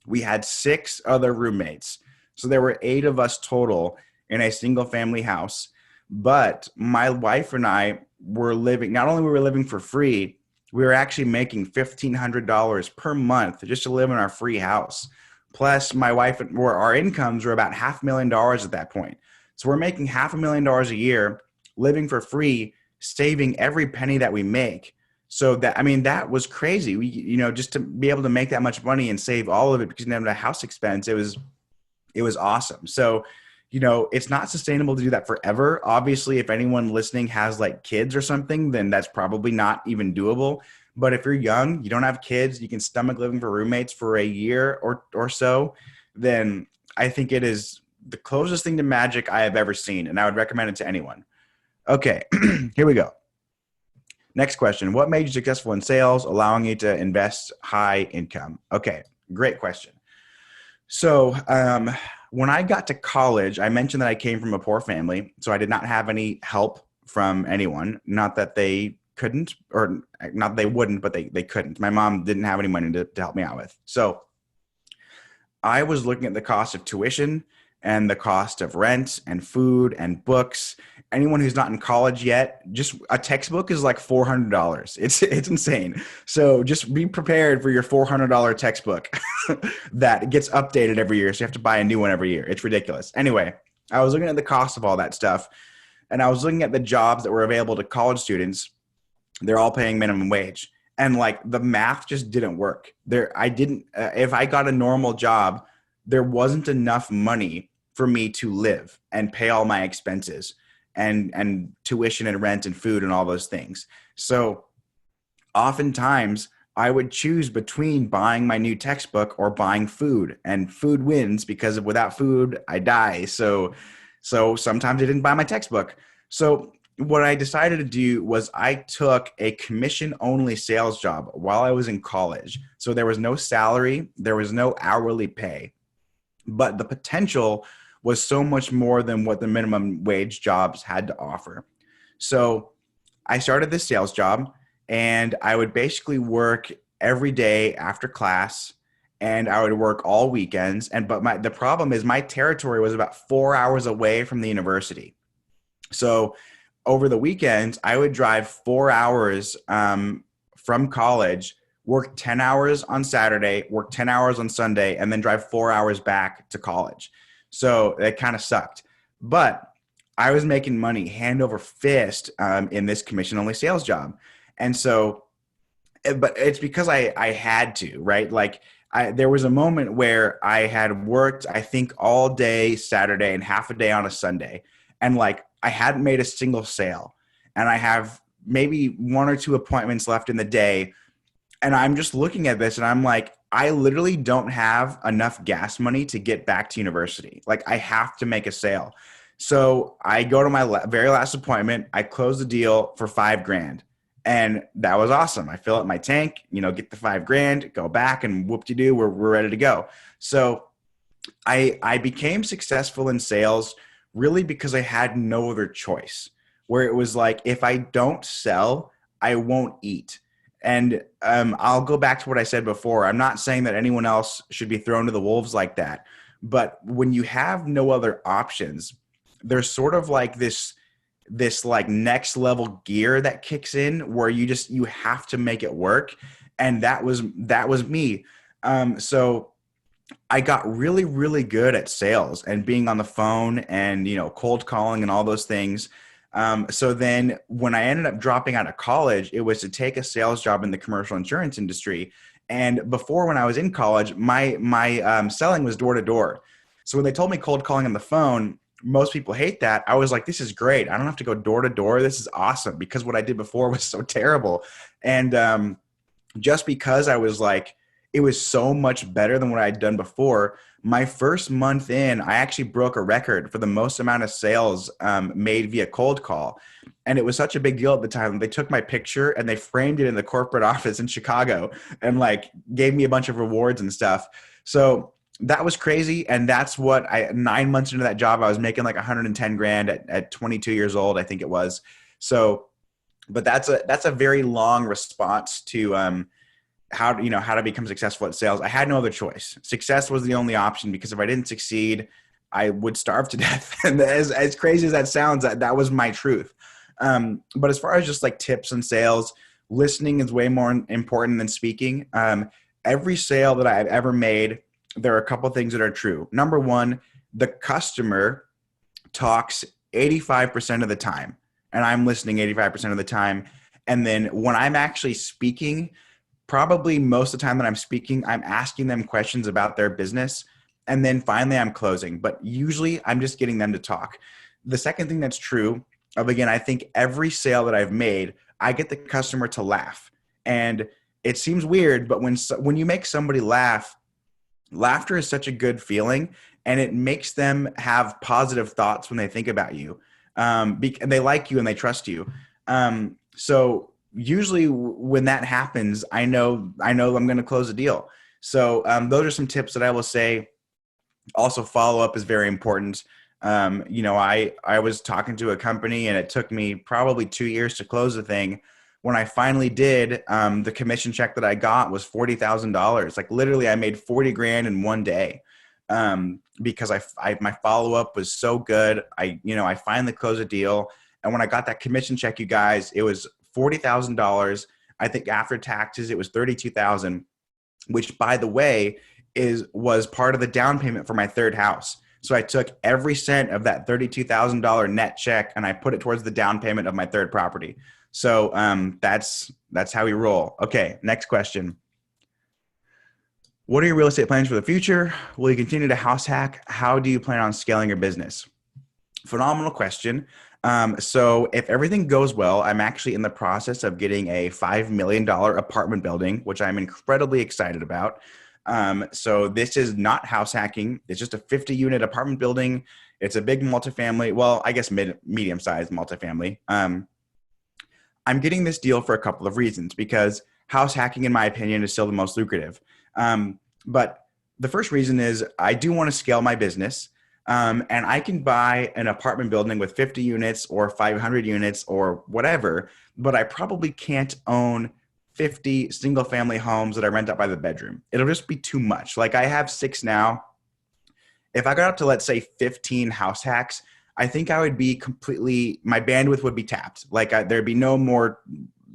We had 6 other roommates. So there were 8 of us total in a single family house. But my wife and I were living, not only were we living for free, we were actually making $1,500 per month just to live in our free house. Plus my wife, our incomes were about $500,000 at that point. So we're making $500,000 a year, living for free, saving every penny that we make. So that was crazy. We, just to be able to make that much money and save all of it because we didn't have a house expense, it was awesome. So, it's not sustainable to do that forever. Obviously, if anyone listening has like kids or something, then that's probably not even doable. But if you're young, you don't have kids, you can stomach living for roommates for a year or so, then I think it is the closest thing to magic I have ever seen. And I would recommend it to anyone. Okay, here we go. Next question. What made you successful in sales, allowing you to invest high income? Okay, great question. So when I got to college, I mentioned that I came from a poor family, so I did not have any help from anyone. Not that they couldn't, or not that they wouldn't, but they couldn't. My mom didn't have any money to help me out with. So I was looking at the cost of tuition and the cost of rent and food and books. Anyone who's not in college yet, just a textbook is like $400. It's insane. So just be prepared for your $400 textbook that gets updated every year. So you have to buy a new one every year. It's ridiculous. Anyway, I was looking at the cost of all that stuff, and I was looking at the jobs that were available to college students. They're all paying minimum wage. And like the math just didn't work. If I got a normal job, there wasn't enough money for me to live and pay all my expenses and tuition and rent and food and all those things. So oftentimes I would choose between buying my new textbook or buying food, and food wins because without food, I die. So sometimes I didn't buy my textbook. So what I decided to do was I took a commission-only sales job while I was in college. So there was no salary, there was no hourly pay, but the potential was so much more than what the minimum wage jobs had to offer. So I started this sales job, and I would basically work every day after class, and I would work all weekends. And but the problem is my territory was about 4 hours away from the university. So over the weekends, I would drive 4 hours from college, work 10 hours on Saturday, work 10 hours on Sunday, and then drive 4 hours back to college. So it kind of sucked. But I was making money hand over fist in this commission only sales job. And so, but it's because I had to, right? Like there was a moment where I had worked, I think all day Saturday and half a day on a Sunday. And like, I hadn't made a single sale, and I have maybe one or two appointments left in the day. And I'm just looking at this and I'm like, I literally don't have enough gas money to get back to university. Like I have to make a sale. So I go to my very last appointment. I close the deal for $5,000. And that was awesome. I fill up my tank, get the $5,000, go back, and whoop-de-doo, we're ready to go. So I became successful in sales really because I had no other choice, where it was like, if I don't sell, I won't eat. And I'll go back to what I said before. I'm not saying that anyone else should be thrown to the wolves like that. But when you have no other options, there's sort of like this like next level gear that kicks in where you have to make it work. And that was me. So I got really, really good at sales and being on the phone and, cold calling and all those things. So then when I ended up dropping out of college, it was to take a sales job in the commercial insurance industry. And before, when I was in college, my selling was door to door. So when they told me cold calling on the phone, most people hate that. I was like, this is great. I don't have to go door to door. This is awesome, because what I did before was so terrible. And just because I was like, it was so much better than what I'd done before. My first month in, I actually broke a record for the most amount of sales made via cold call. And it was such a big deal at the time. They took my picture and they framed it in the corporate office in Chicago and like gave me a bunch of rewards and stuff. So that was crazy. And that's what 9 months into that job, I was making like 110 grand at 22 years old, I think it was. So, but that's a very long response to how to become successful at sales. I had no other choice. Success was the only option, because if I didn't succeed, I would starve to death. And as crazy as that sounds, that was my truth. But as far as just like tips and sales, listening is way more important than speaking. Every sale that I've ever made, there are a couple things that are true. Number one, the customer talks 85% of the time, and I'm listening 85% of the time. And then when I'm actually speaking, probably most of the time that I'm speaking, I'm asking them questions about their business. And then finally I'm closing, but usually I'm just getting them to talk. The second thing that's true again, I think every sale that I've made, I get the customer to laugh. And it seems weird, but when you make somebody laugh, laughter is such a good feeling, and it makes them have positive thoughts when they think about you. And they like you and they trust you. So usually when that happens, I know I'm going to close a deal. So those are some tips that I will say. Also, follow up is very important. I was talking to a company, and it took me probably 2 years to close the thing. When I finally did, the commission check that I got was $40,000. Like literally I made 40 grand in one day. Because my follow-up was so good. I finally closed a deal. And when I got that commission check, you guys, it was $40,000. I think after taxes, it was $32,000, which, by the way, was part of the down payment for my third house. So I took every cent of that $32,000 net check and I put it towards the down payment of my third property. So that's how we roll. Okay, next question. What are your real estate plans for the future? Will you continue to house hack? How do you plan on scaling your business? Phenomenal question. So if everything goes well, I'm actually in the process of getting a $5 million apartment building, which I'm incredibly excited about. So this is not house hacking. It's just a 50-unit apartment building. It's a big multifamily. Well, I guess medium-sized multifamily. I'm getting this deal for a couple of reasons, because house hacking, in my opinion, is still the most lucrative. But the first reason is I do want to scale my business. And I can buy an apartment building with 50 units or 500 units or whatever, but I probably can't own 50 single family homes that I rent out by the bedroom. It'll just be too much. Like I have 6 now. If I got up to, let's say, 15 house hacks, I think I would be completely, my bandwidth would be tapped. Like there'd be no more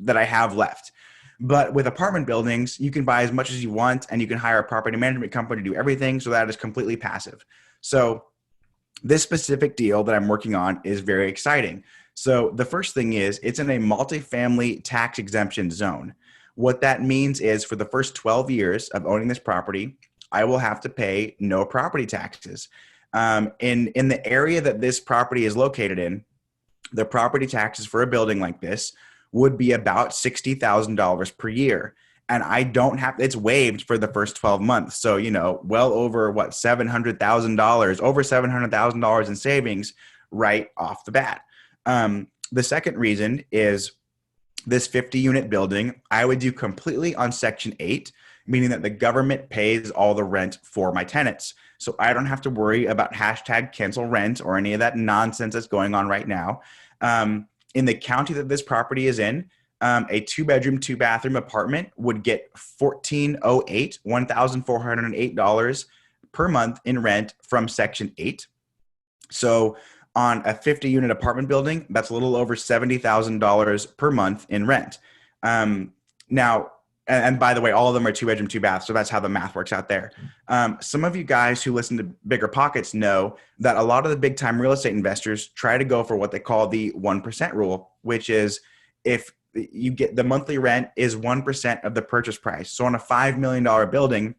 that I have left. But with apartment buildings, you can buy as much as you want and you can hire a property management company to do everything. So that is completely passive. So this specific deal that I'm working on is very exciting. So the first thing is it's in a multifamily tax exemption zone. What that means is for the first 12 years of owning this property, I will have to pay no property taxes. In the area that this property is located in, the property taxes for a building like this would be about $60,000 per year. And I don't have, it's waived for the first 12 months. So, well over what, $700,000, over $700,000 in savings right off the bat. The second reason is this 50 unit building, I would do completely on Section 8, meaning that the government pays all the rent for my tenants. So I don't have to worry about hashtag cancel rent or any of that nonsense that's going on right now. In the county that this property is in, a 2-bedroom, 2-bathroom apartment would get $1,408 per month in rent from Section 8. So on a 50-unit apartment building, that's a little over $70,000 per month in rent. Now, and by the way, all of them are 2-bedroom, 2-bath, so that's how the math works out there. Some of you guys who listen to Bigger Pockets know that a lot of the big-time real estate investors try to go for what they call the 1% rule, which is if you get the monthly rent is 1% of the purchase price. So on a $5 million building,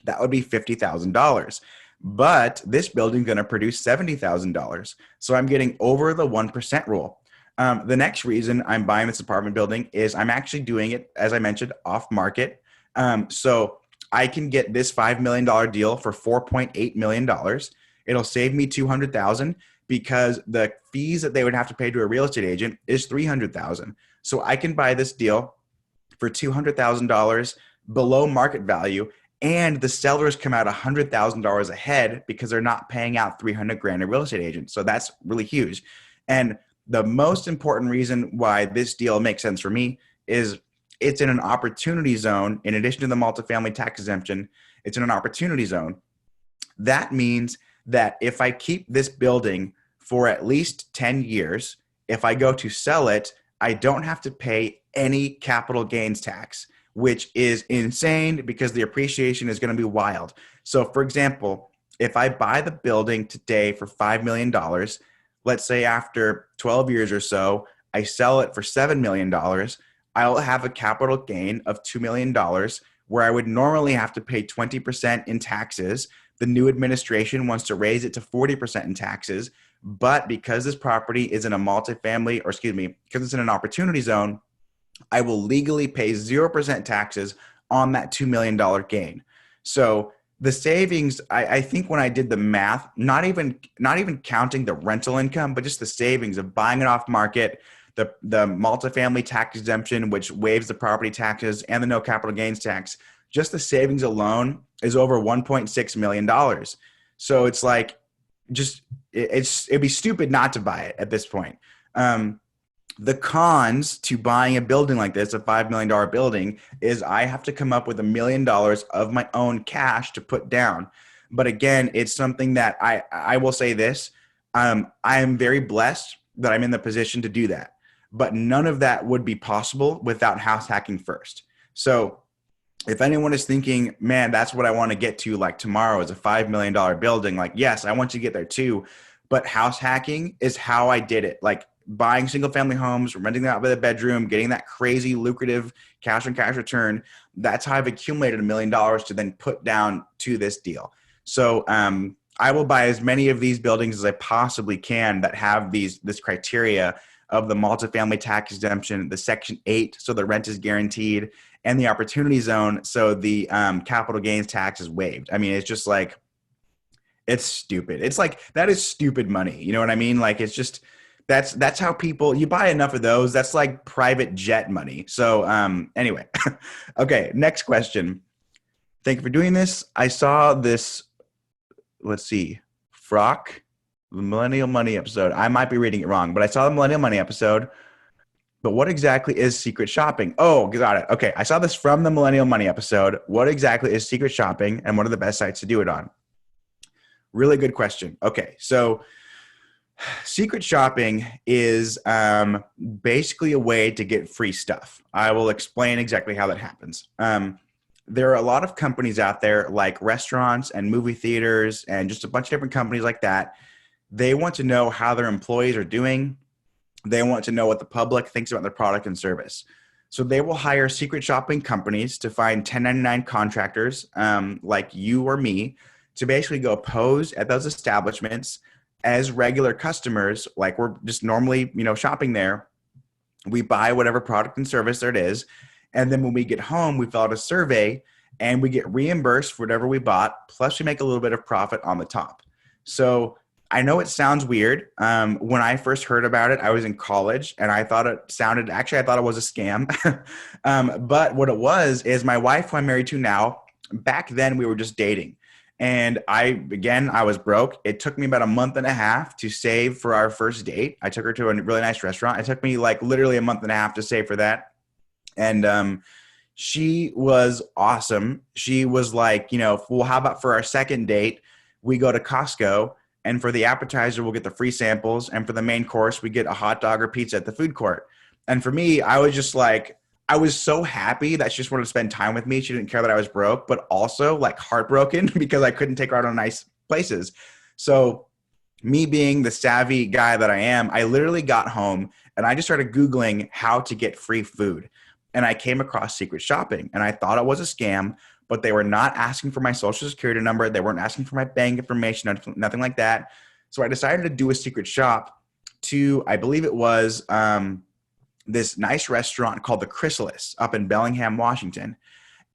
that would be $50,000. But this building is going to produce $70,000. So I'm getting over the 1% rule. The next reason I'm buying this apartment building is I'm actually doing it, as I mentioned, off market. So I can get this $5 million deal for $4.8 million. It'll save me $200,000 because the fees that they would have to pay to a real estate agent is $300,000. So I can buy this deal for $200,000 below market value, and the sellers come out $100,000 ahead because they're not paying out $300,000 a real estate agent. So that's really huge. And the most important reason why this deal makes sense for me is it's in an opportunity zone. In addition to the multifamily tax exemption, it's in an opportunity zone. That means that if I keep this building for at least 10 years, if I go to sell it, I don't have to pay any capital gains tax, which is insane because the appreciation is going to be wild. So for example, if I buy the building today for $5 million, let's say after 12 years or so, I sell it for $7 million, I'll have a capital gain of $2 million where I would normally have to pay 20% in taxes. The new administration wants to raise it to 40% in taxes. But because this property is in a multifamily, or excuse me, because it's in an opportunity zone, I will legally pay 0% taxes on that $2 million gain. So the savings, I think when I did the math, not even counting the rental income, but just the savings of buying it off market, the multifamily tax exemption, which waives the property taxes and the no capital gains tax, just the savings alone is over $1.6 million. So it's like, it'd be stupid not to buy it at this point. The cons to buying a building like this, a $5 million building, is I have to come up with $1 million of my own cash to put down. But again, it's something that I will say this, I am very blessed that I'm in the position to do that. But none of that would be possible without house hacking first. So if anyone is thinking, man, that's what I want to get to, like tomorrow is a $5 million building, like, yes, I want you to get there too. But house hacking is how I did it. Like buying single family homes, renting them out by the bedroom, getting that crazy lucrative cash on cash return. That's how I've accumulated $1 million to then put down to this deal. So I will buy as many of these buildings as I possibly can that have this criteria of the multifamily tax exemption, the Section 8, so the rent is guaranteed, and the opportunity zone, so the capital gains tax is waived. I mean, it's just like, it's stupid. It's like, that is stupid money. You know what I mean? Like, it's just, that's how people, you buy enough of those, that's like private jet money. So anyway, okay, next question. Thank you for doing this. I saw this, let's see, Frock, the Millennial Money episode. I might be reading it wrong, but I saw the Millennial Money episode. But what exactly is secret shopping? Oh, got it. Okay. I saw this from the Millennial Money episode. What exactly is secret shopping and what are the best sites to do it on? Really good question. Okay. So secret shopping is basically a way to get free stuff. I will explain exactly how that happens. There are a lot of companies out there like restaurants and movie theaters and just a bunch of different companies like that. They want to know how their employees are doing. They want to know what the public thinks about their product and service. So they will hire secret shopping companies to find 1099 contractors like you or me to basically go pose at those establishments as regular customers, like we're just normally, shopping there. We buy whatever product and service there it is. And then when we get home, we fill out a survey and we get reimbursed for whatever we bought. Plus we make a little bit of profit on the top. So I know it sounds weird. When I first heard about it, I was in college and I thought it was a scam. But what it was is my wife, who I'm married to now, back then we were just dating. And I was broke. It took me about a month and a half to save for our first date. I took her to a really nice restaurant. It took me like literally a month and a half to save for that. And she was awesome. She was like, well, how about for our second date, we go to Costco and for the appetizer, we'll get the free samples. And for the main course, we get a hot dog or pizza at the food court. And for me, I was just like, I was so happy that she just wanted to spend time with me. She didn't care that I was broke, but also like heartbroken because I couldn't take her out on nice places. So me being the savvy guy that I am, I literally got home and I just started Googling how to get free food. And I came across secret shopping and I thought it was a scam, but they were not asking for my social security number. They weren't asking for my bank information, nothing like that. So I decided to do a secret shop to, I believe it was, this nice restaurant called the Chrysalis up in Bellingham, Washington.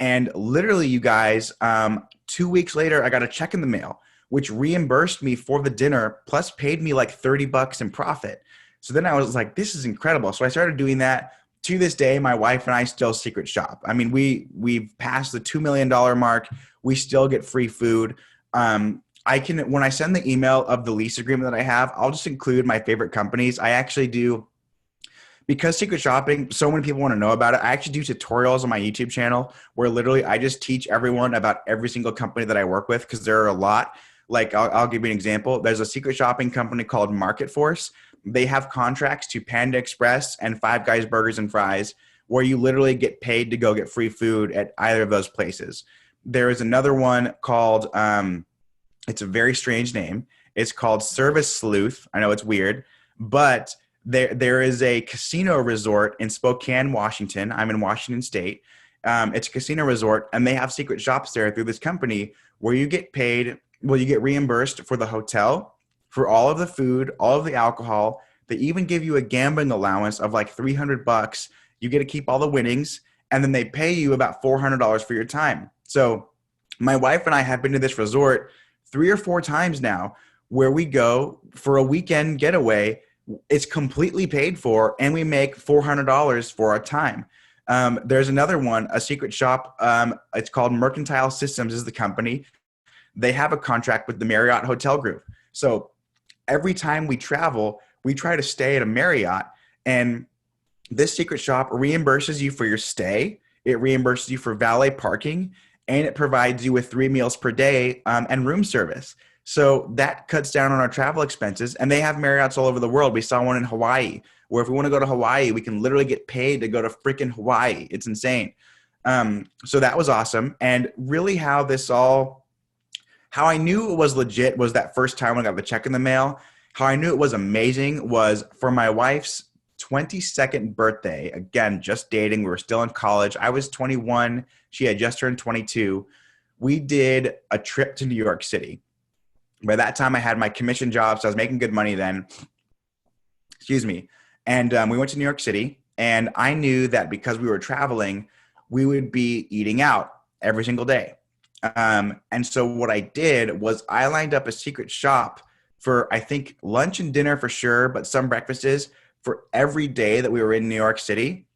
And literally, you guys, 2 weeks later, I got a check in the mail, which reimbursed me for the dinner, plus paid me like $30 in profit. So then I was like, this is incredible. So I started doing that. To this day, my wife and I still secret shop. I mean, we've passed the $2 million mark. We still get free food. When I send the email of the lease agreement that I have, I'll just include my favorite companies. I actually do. Because secret shopping, so many people want to know about it. I actually do tutorials on my YouTube channel where literally I just teach everyone about every single company that I work with because there are a lot. Like I'll give you an example. There's a secret shopping company called Market Force. They have contracts to Panda Express and Five Guys Burgers and Fries where you literally get paid to go get free food at either of those places. There is another one called, it's a very strange name. It's called Service Sleuth. I know it's weird, but there is a casino resort in Spokane, Washington. I'm in Washington State. It's a casino resort, and they have secret shops there through this company where you get paid. Well, you get reimbursed for the hotel, for all of the food, all of the alcohol. They even give you a gambling allowance of like $300. You get to keep all the winnings, and then they pay you about $400 for your time. So my wife and I have been to this resort 3 or 4 times now where we go for a weekend getaway. It's completely paid for, and we make $400 for our time. There's another one, a secret shop. It's called Mercantile Systems is the company. They have a contract with the Marriott Hotel Group. So every time we travel, we try to stay at a Marriott, and this secret shop reimburses you for your stay. It reimburses you for valet parking, and it provides you with 3 meals per day and room service. So that cuts down on our travel expenses, and they have Marriotts all over the world. We saw one in Hawaii where if we want to go to Hawaii, we can literally get paid to go to freaking Hawaii. It's insane. So that was awesome. And really how I knew it was legit was that first time when I got the check in the mail. How I knew it was amazing was for my wife's 22nd birthday. Again, just dating. We were still in college. I was 21. She had just turned 22. We did a trip to New York City. By that time, I had my commission job, so I was making good money then. Excuse me. And we went to New York City, and I knew that because we were traveling, we would be eating out every single day. And so what I did was I lined up a secret shop for, I think, lunch and dinner for sure, but some breakfasts for every day that we were in New York City.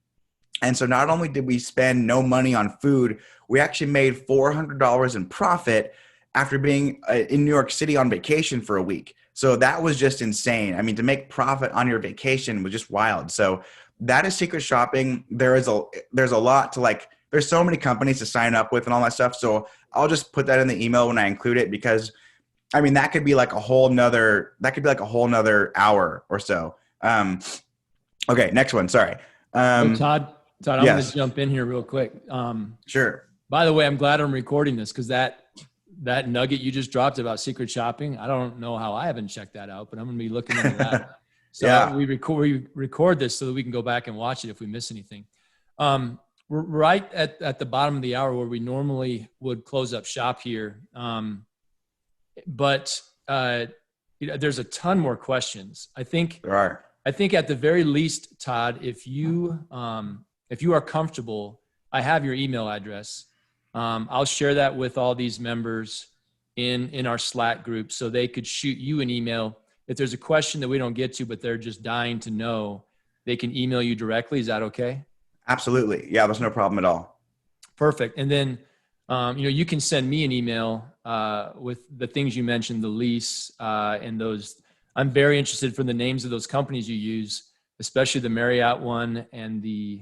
And so not only did we spend no money on food, we actually made $400 in profit after being in New York City on vacation for a week. So that was just insane. I mean, to make profit on your vacation was just wild. So that is secret shopping. There's a lot to like, there's so many companies to sign up with and all that stuff. So I'll just put that in the email when I include it, because I mean, that could be like a whole nother hour or so. Okay. Next one. Sorry. Oh, Todd, I'm going to jump in here real quick. Sure. By the way, I'm glad I'm recording this, because that nugget you just dropped about secret shopping, I don't know how I haven't checked that out, but I'm going to be looking into that. So yeah. we record this so that we can go back and watch it if we miss anything. We're right at the bottom of the hour where we normally would close up shop here. But there's a ton more questions. I think there are. I think at the very least, Todd, if you are comfortable, I have your email address. I'll share that with all these members in our Slack group, so they could shoot you an email. If there's a question that we don't get to, but they're just dying to know, they can email you directly. Is that okay? Absolutely. Yeah, there's no problem at all. Perfect. And then, you can send me an email with the things you mentioned, the lease and those. I'm very interested for the names of those companies you use, especially the Marriott one and the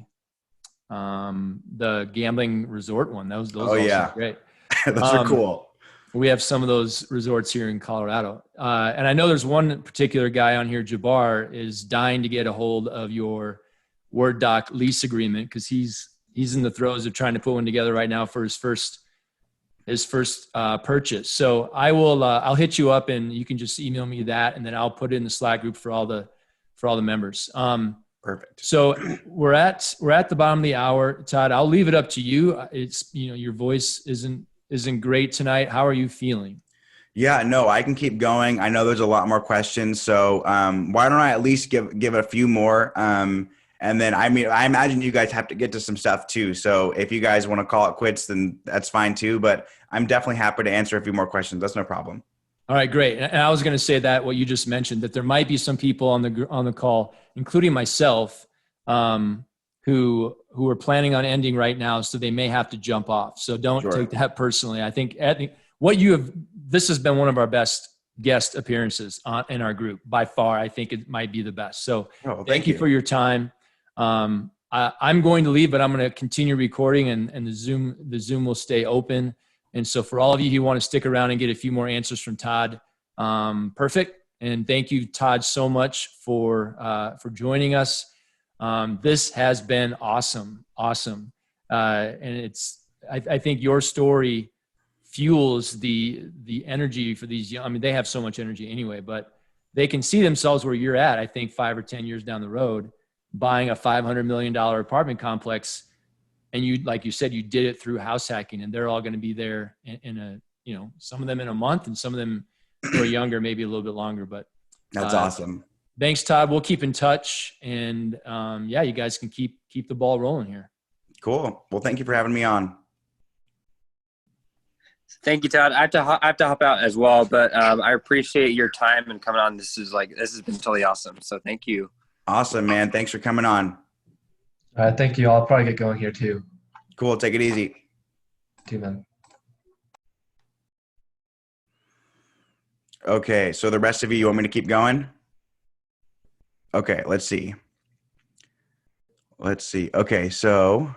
gambling resort one. Those yeah, great. those are cool. We have some of those resorts here in Colorado. And I know there's one particular guy on here, Jabbar, is dying to get a hold of your Word doc lease agreement, because he's in the throes of trying to put one together right now for his first purchase. So I'll hit you up and you can just email me that, and then I'll put it in the Slack group for all the members. Perfect. So we're at the bottom of the hour, Todd. I'll leave it up to you. It's, your voice isn't great tonight. How are you feeling? Yeah, no, I can keep going. I know there's a lot more questions. So why don't I at least give a few more? And then, I mean, I imagine you guys have to get to some stuff too. So if you guys want to call it quits, then that's fine too. But I'm definitely happy to answer a few more questions. That's no problem. All right, great. And I was going to say that what you just mentioned, that there might be some people on the call, including myself, who are planning on ending right now, so they may have to jump off. So don't take that personally. I think this has been one of our best guest appearances in our group by far. I think it might be the best. So thank you for your time. I'm going to leave, but I'm going to continue recording, and the Zoom will stay open. And so for all of you who want to stick around and get a few more answers from Todd, perfect. And thank you, Todd, so much for joining us. This has been awesome. And I think your story fuels the energy for these young. I mean, they have so much energy anyway, but they can see themselves where you're at. I think 5 or 10 years down the road, buying a $500 million apartment complex. And you, like you said, you did it through house hacking, and they're all going to be there in some of them in a month, and some of them who are younger, maybe a little bit longer, but that's awesome. Thanks, Todd. We'll keep in touch, and you guys can keep the ball rolling here. Cool. Well, thank you for having me on. Thank you, Todd. I have to hop out as well, but I appreciate your time and coming on. This has been totally awesome. So thank you. Awesome, man. Thanks for coming on. All right, thank you. I'll probably get going here too. Cool. Take it easy. Too, man. Okay, so the rest of you want me to keep going? Okay, let's see. Okay, so.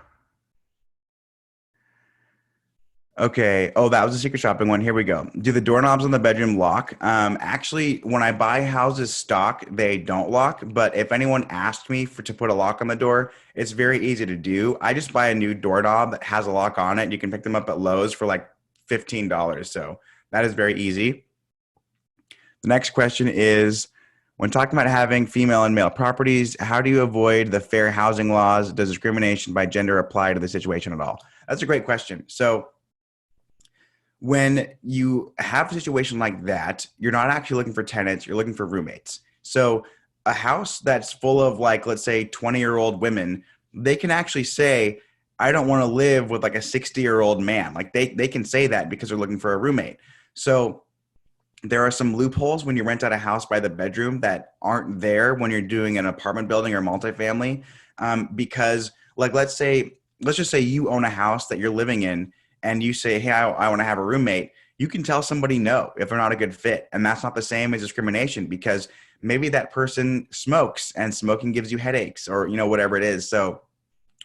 Okay. Oh, that was a secret shopping one. Here we go. Do the doorknobs on the bedroom lock? Actually, when I buy houses stock, they don't lock. But if anyone asked me to put a lock on the door, it's very easy to do. I just buy a new doorknob that has a lock on it. You can pick them up at Lowe's for like $15. So that is very easy. The next question is, when talking about having female and male properties, how do you avoid the fair housing laws? Does discrimination by gender apply to the situation at all? That's a great question. So when you have a situation like that, you're not actually looking for tenants, you're looking for roommates. So a house that's full of, like, let's say 20-year-old women, they can actually say, I don't want to live with like a 60-year-old man. Like they can say that because they're looking for a roommate. So there are some loopholes when you rent out a house by the bedroom that aren't there when you're doing an apartment building or multifamily. Because like, let's just say you own a house that you're living in, and you say, hey, I want to have a roommate. you can tell somebody no if they're not a good fit. And that's not the same as discrimination, because maybe that person smokes and smoking gives you headaches, or, whatever it is. So,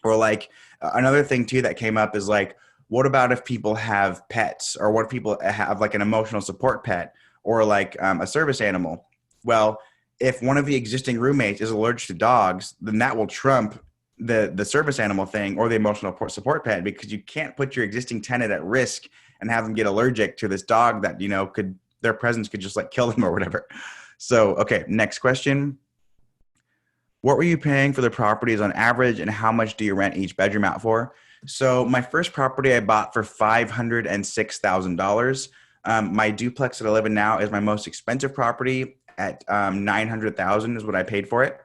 or like another thing too that came up is like, what about if people have pets, or what if people have like an emotional support pet, or like a service animal? Well, if one of the existing roommates is allergic to dogs, then that will trump the service animal thing or the emotional support pet, because you can't put your existing tenant at risk and have them get allergic to this dog that, their presence could just like kill them or whatever. So, okay, next question. What were you paying for the properties on average, and how much do you rent each bedroom out for? So my first property I bought for $506,000. My duplex that I live in now is my most expensive property at $900,000 is what I paid for it.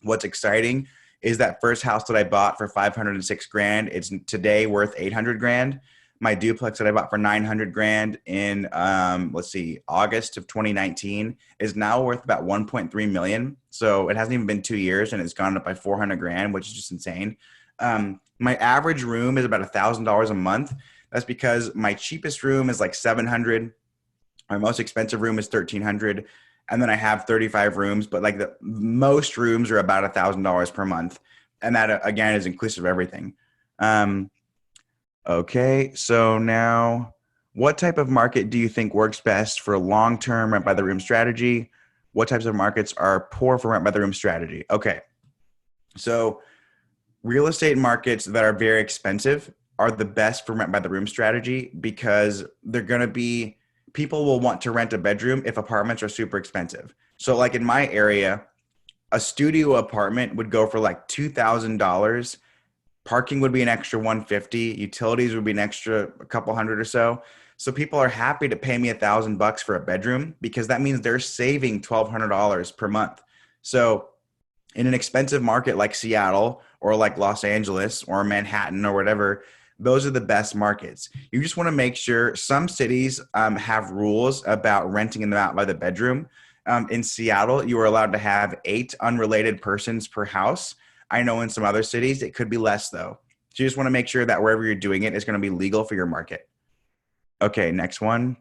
What's exciting is that first house that I bought for $506,000, it's today worth $800,000. My duplex that I bought for $900,000 in August of 2019 is now worth about $1.3 million. So it hasn't even been 2 years, and it's gone up by $400,000, which is just insane. My average room is about $1,000 a month. That's because my cheapest room is like $700. My most expensive room is $1,300. And then I have 35 rooms, but like the most rooms are about $1,000 per month. And that again is inclusive of everything. Okay, so now what type of market do you think works best for long-term rent by the room strategy? What types of markets are poor for rent by the room strategy? Okay, so real estate markets that are very expensive are the best for rent by the room strategy, because they're going to be, people will want to rent a bedroom if apartments are super expensive. So like in my area, a studio apartment would go for like $2,000. Parking would be an extra $150. Utilities would be an extra a couple hundred or so. So people are happy to pay me $1,000 for a bedroom, because that means they're saving $1,200 per month. So in an expensive market like Seattle or like Los Angeles or Manhattan or whatever, those are the best markets. You just want to make sure some cities have rules about renting them out by the bedroom. In Seattle, you are allowed to have 8 unrelated persons per house. I know in some other cities it could be less though. So you just want to make sure that wherever you're doing it is going to be legal for your market. Okay, next one.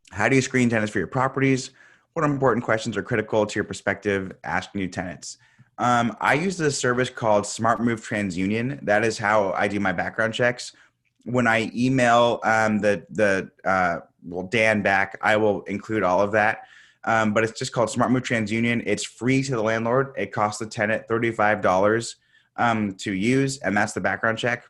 How do you screen tenants for your properties? What important questions are critical to your perspective asking new tenants? I use this service called Smart Move TransUnion. That is how I do my background checks. When I email Dan back, I will include all of that. But it's just called Smart Move TransUnion. It's free to the landlord. It costs the tenant $35 to use, and that's the background check.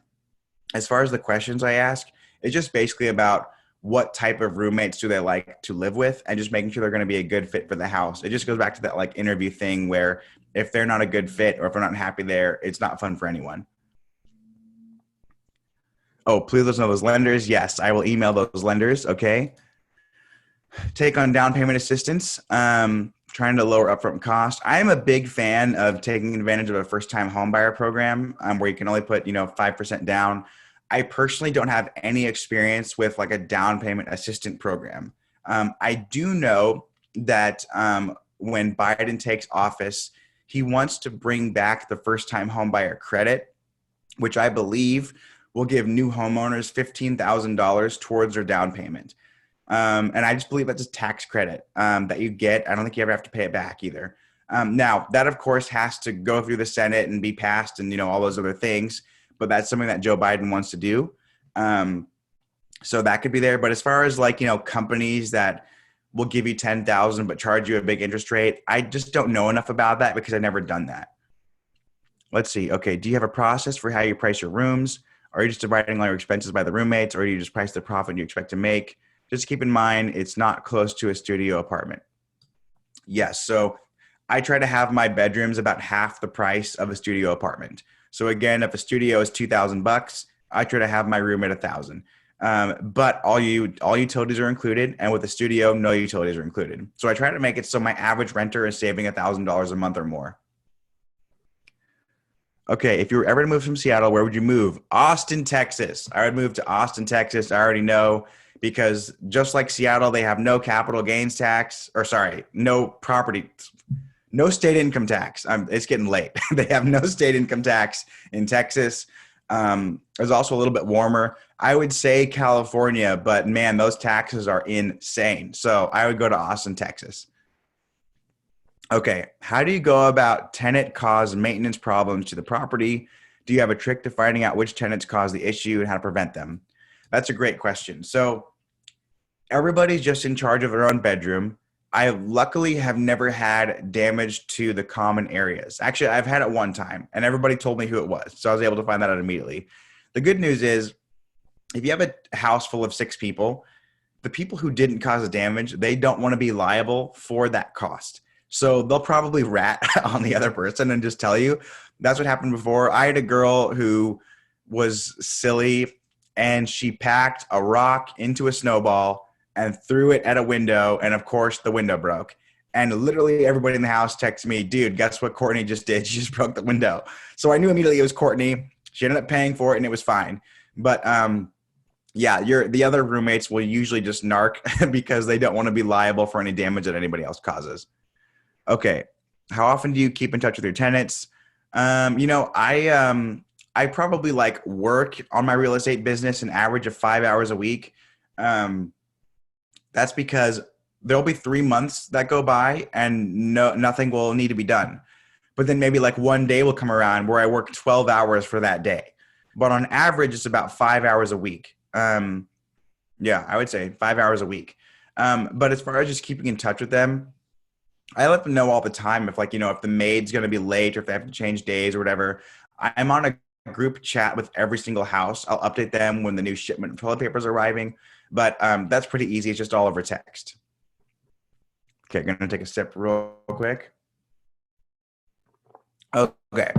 As far as the questions I ask, it's just basically about what type of roommates do they like to live with, and just making sure they're going to be a good fit for the house. It just goes back to that like interview thing where if they're not a good fit or if they're not happy there, it's not fun for anyone. Oh, please let us know those lenders. Yes, I will email those lenders. Okay. Take on down payment assistance, trying to lower upfront cost. I am a big fan of taking advantage of a first-time homebuyer program where you can only put 5% down. I personally don't have any experience with like a down payment assistant program. I do know that when Biden takes office, he wants to bring back the first-time homebuyer credit, which I believe will give new homeowners $15,000 towards their down payment. And I just believe that's a tax credit that you get. I don't think you ever have to pay it back either. Now, that, of course, has to go through the Senate and be passed and, all those other things. But that's something that Joe Biden wants to do. So that could be there. But as far as like, companies that will give you $10,000 but charge you a big interest rate, I just don't know enough about that because I've never done that. Let's see. Okay. Do you have a process for how you price your rooms? Are you just dividing all your expenses by the roommates, or do you just price the profit you expect to make? Just keep in mind, it's not close to a studio apartment. Yes. So I try to have my bedrooms about half the price of a studio apartment. So again, if a studio is $2,000, I try to have my room at $1,000. But all utilities are included, and with the studio, no utilities are included. So I try to make it so my average renter is saving $1,000 a month or more. Okay, if you were ever to move from Seattle, where would you move? Austin, Texas. I would move to Austin, Texas. I already know, because just like Seattle, they have no capital gains tax, no state income tax. It's getting late. They have no state income tax in Texas. It's also a little bit warmer. I would say California, but man, those taxes are insane. So I would go to Austin, Texas. Okay, how do you go about tenant caused maintenance problems to the property? Do you have a trick to finding out which tenants cause the issue and how to prevent them? That's a great question. So everybody's just in charge of their own bedroom. I luckily have never had damage to the common areas. Actually, I've had it one time and everybody told me who it was. So I was able to find that out immediately. The good news is if you have a house full of 6 people, the people who didn't cause the damage, they don't want to be liable for that cost. So they'll probably rat on the other person and just tell you. That's what happened before. I had a girl who was silly and she packed a rock into a snowball and threw it at a window. And of course, the window broke. And literally everybody in the house texted me, dude, guess what Courtney just did? She just broke the window. So I knew immediately it was Courtney. She ended up paying for it and it was fine. But yeah, the other roommates will usually just narc because they don't want to be liable for any damage that anybody else causes. Okay. How often do you keep in touch with your tenants? I probably like work on my real estate business an average of 5 hours a week. That's because there'll be 3 months that go by and nothing will need to be done. But then maybe like one day will come around where I work 12 hours for that day. But on average, it's about 5 hours a week. Yeah, I would say 5 hours a week. But as far as just keeping in touch with them, I let them know all the time if if the maid's going to be late or if they have to change days or whatever. I'm on a group chat with every single house. I'll update them when the new shipment of toilet paper is arriving. But that's pretty easy. It's just all over text. Okay, going to take a sip real quick. Okay.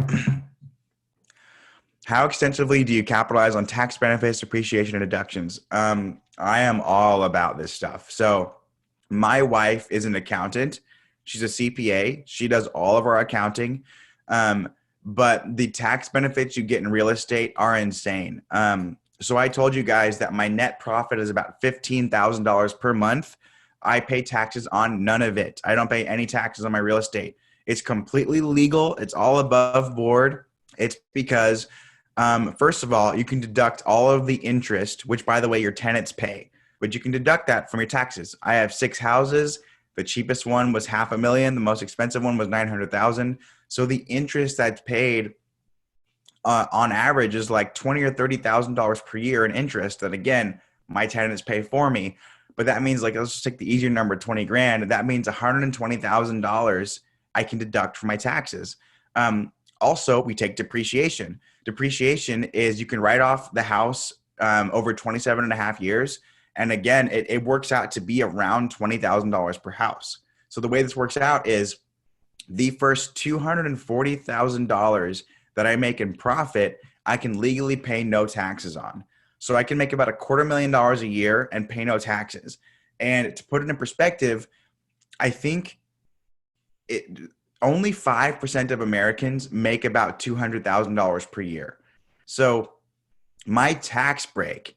How extensively do you capitalize on tax benefits, depreciation, and deductions? I am all about this stuff. So my wife is an accountant. She's a CPA. She does all of our accounting. But the tax benefits you get in real estate are insane. So I told you guys that my net profit is about $15,000 per month. I pay taxes on none of it. I don't pay any taxes on my real estate. It's completely legal. It's all above board. It's because, first of all, you can deduct all of the interest, which, by the way, your tenants pay. But you can deduct that from your taxes. I have 6 houses. The cheapest one was $500,000. The most expensive one was $900,000. So the interest that's paid on average is like $20,000 or $30,000 per year in interest that, again, my tenants pay for me. But that means, like, let's just take the easier number, 20 grand. That means $120,000 I can deduct from my taxes. Also, we take depreciation. Depreciation is you can write off the house over 27 and a half years. And again, it works out to be around $20,000 per house. So the way this works out is the first $240,000 that I make in profit, I can legally pay no taxes on. So I can make about $250,000 a year and pay no taxes. And to put it in perspective, I think only 5% of Americans make about $200,000 per year. So my tax break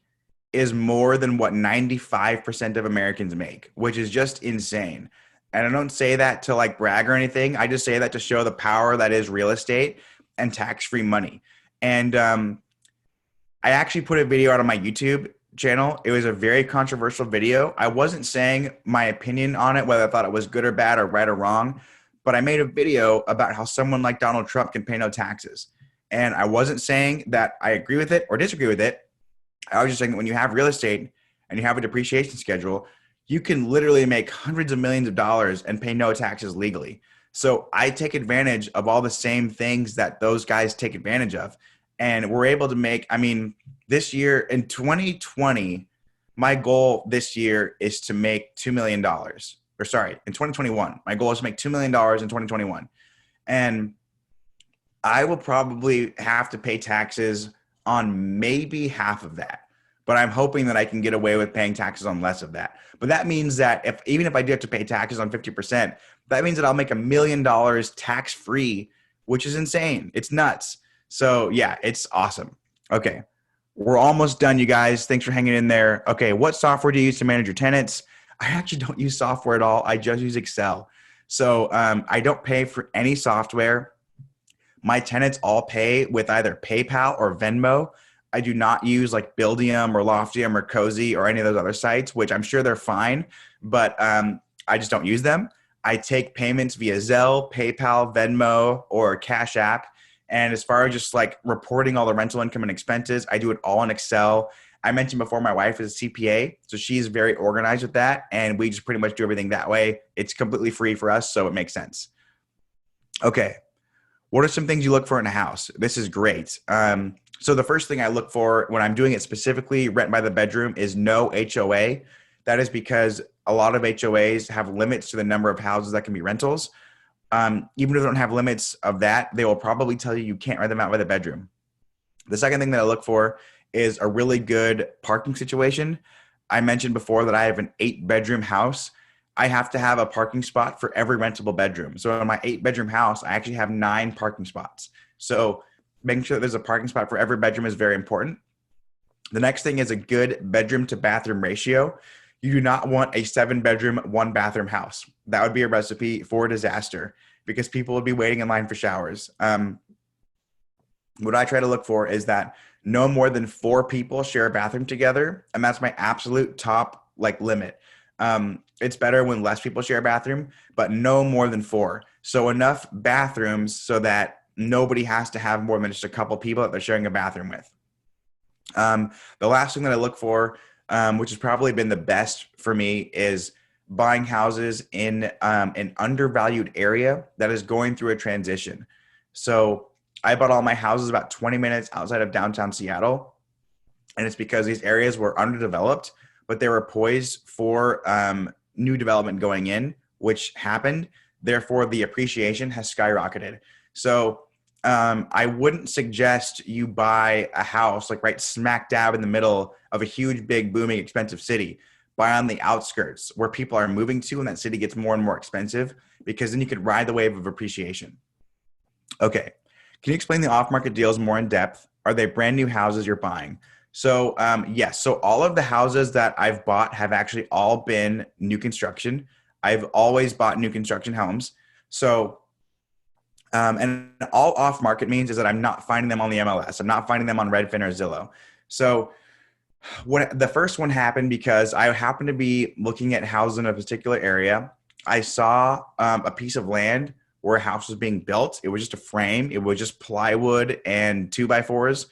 is more than what 95% of Americans make, which is just insane. And I don't say that to like brag or anything. I just say that to show the power that is real estate and tax-free money. And I actually put a video out on my YouTube channel. It was a very controversial video. I wasn't saying my opinion on it, whether I thought it was good or bad or right or wrong, but I made a video about how someone like Donald Trump can pay no taxes. And I wasn't saying that I agree with it or disagree with it. I was just saying that when you have real estate and you have a depreciation schedule, you can literally make hundreds of millions of dollars and pay no taxes legally. So I take advantage of all the same things that those guys take advantage of. And we're able to make, this year in 2020, my goal this year is to make $2 million. In 2021, my goal is to make $2 million in 2021. And I will probably have to pay taxes on maybe half of that. But I'm hoping that I can get away with paying taxes on less of that. But that means that even if I do have to pay taxes on 50%, that means that I'll make $1 million tax-free, which is insane. It's nuts. So yeah, it's awesome. Okay. We're almost done, you guys. Thanks for hanging in there. Okay. What software do you use to manage your tenants? I actually don't use software at all. I just use Excel. So I don't pay for any software. My tenants all pay with either PayPal or Venmo. I do not use like Buildium or Loftium or Cozy or any of those other sites, which I'm sure they're fine, but I just don't use them. I take payments via Zelle, PayPal, Venmo, or Cash App. And as far as just like reporting all the rental income and expenses, I do it all in Excel. I mentioned before my wife is a CPA, so she's very organized with that. And we just pretty much do everything that way. It's completely free for us, so it makes sense. Okay. What are some things you look for in a house? This is great. So the first thing I look for when I'm doing it specifically, rent by the bedroom, is no HOA. That is because a lot of HOAs have limits to the number of houses that can be rentals. Even if they don't have limits of that, they will probably tell you you can't rent them out by the bedroom. The second thing that I look for is a really good parking situation. I mentioned before that I have an 8-bedroom house. I have to have a parking spot for every rentable bedroom. So in my 8-bedroom house, I actually have 9 parking spots. So making sure that there's a parking spot for every bedroom is very important. The next thing is a good bedroom to bathroom ratio. You do not want a 7-bedroom, 1-bathroom house. That would be a recipe for disaster because people would be waiting in line for showers. What I try to look for is that no more than 4 people share a bathroom together, and that's my absolute top like limit. It's better when less people share a bathroom, but no more than 4. So enough bathrooms so that nobody has to have more than just a couple people that they're sharing a bathroom with. The last thing that I look for, which has probably been the best for me, is buying houses in an undervalued area that is going through a transition. So I bought all my houses about 20 minutes outside of downtown Seattle. And it's because these areas were underdeveloped, but they were poised for new development going in, which happened. Therefore, the appreciation has skyrocketed. So I wouldn't suggest you buy a house like right smack dab in the middle of a huge, big, booming, expensive city. Buy on the outskirts where people are moving to, and that city gets more and more expensive, because then you could ride the wave of appreciation. Okay. Can you explain the off-market deals more in depth? Are they brand new houses you're buying? So yes. So all of the houses that I've bought have actually all been new construction. I've always bought new construction homes. So and all off-market means is that I'm not finding them on the MLS. I'm not finding them on Redfin or Zillow. So what the first one happened because I happened to be looking at houses in a particular area. I saw a piece of land where a house was being built. It was just a frame. It was just plywood and 2x4s.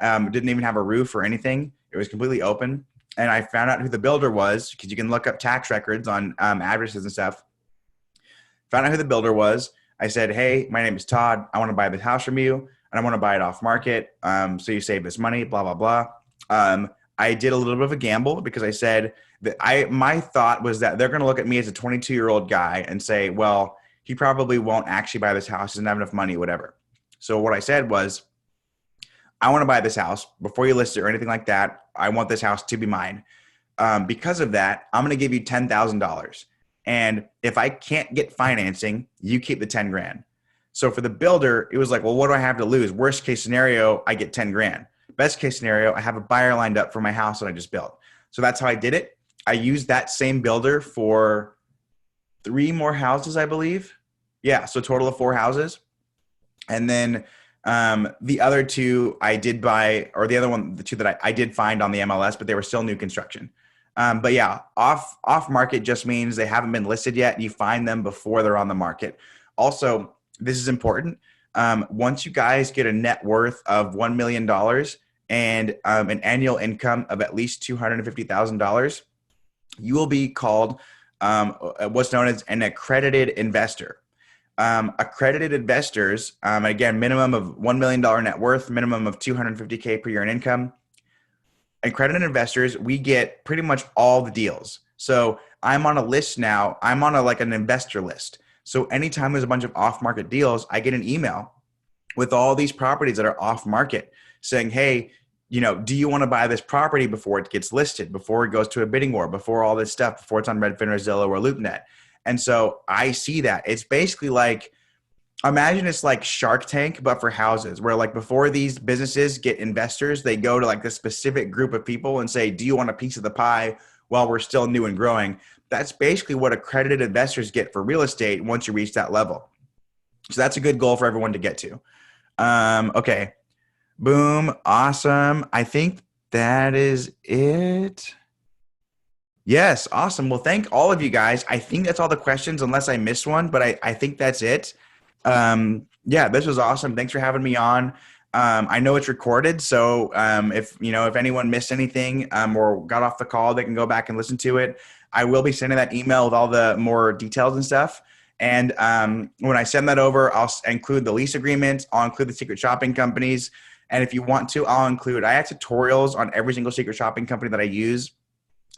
It didn't even have a roof or anything. It was completely open. And I found out who the builder was, because you can look up tax records on addresses and stuff. Found out who the builder was. I said, hey, my name is Todd. I want to buy this house from you, and I want to buy it off market. So you save this money, blah, blah, blah. I did a little bit of a gamble because I said that my thought was that they're going to look at me as a 22-year-old guy and say, well, he probably won't actually buy this house. He doesn't have enough money, whatever. So what I said was, I want to buy this house before you list it or anything like that. I want this house to be mine. Because of that, I'm going to give you $10,000. And if I can't get financing, you keep the 10 grand. So for the builder, it was like, well, what do I have to lose? Worst case scenario, I get 10 grand. Best case scenario, I have a buyer lined up for my house that I just built. So that's how I did it. I used that same builder for 3 more houses, I believe. Yeah. So a total of 4 houses. And then the other 2 I did buy, or the other one, the 2 that I did find on the MLS, but they were still new construction. But yeah, off market just means they haven't been listed yet. You find them before they're on the market. Also, this is important. Once you guys get a net worth of $1 million and an annual income of at least $250,000, you will be called what's known as an accredited investor. Accredited investors, again, minimum of $1 million net worth, minimum of $250K per year in income. Accredited investors, we get pretty much all the deals. So I'm on a list now. I'm on an investor list. So anytime there's a bunch of off-market deals, I get an email with all these properties that are off-market saying, hey, do you want to buy this property before it gets listed, before it goes to a bidding war, before all this stuff, before it's on Redfin or Zillow or LoopNet? And so I see that. It's basically like, imagine it's like Shark Tank, but for houses, where like before these businesses get investors, they go to like this specific group of people and say, do you want a piece of the pie while we're still new and growing? That's basically what accredited investors get for real estate once you reach that level. So that's a good goal for everyone to get to. Okay. Boom. Awesome. I think that is it. Yes. Awesome. Well, thank all of you guys. I think that's all the questions, unless I missed one, but I think that's it. Yeah, this was awesome. Thanks for having me on. I know it's recorded, so if anyone missed anything or got off the call, they can go back and listen to it. I will be sending that email with all the more details and stuff. And when I send that over, I'll include the lease agreement. I'll include the secret shopping companies. And if you want to, I have tutorials on every single secret shopping company that I use.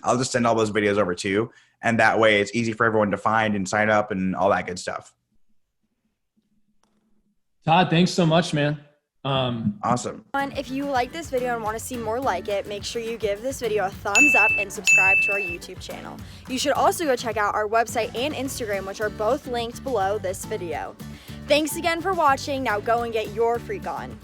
I'll just send all those videos over to you. And that way it's easy for everyone to find and sign up and all that good stuff. Todd, thanks so much, man. Awesome. If you like this video and want to see more like it, make sure you give this video a thumbs up and subscribe to our YouTube channel. You should also go check out our website and Instagram, which are both linked below this video. Thanks again for watching. Now go and get your freak on.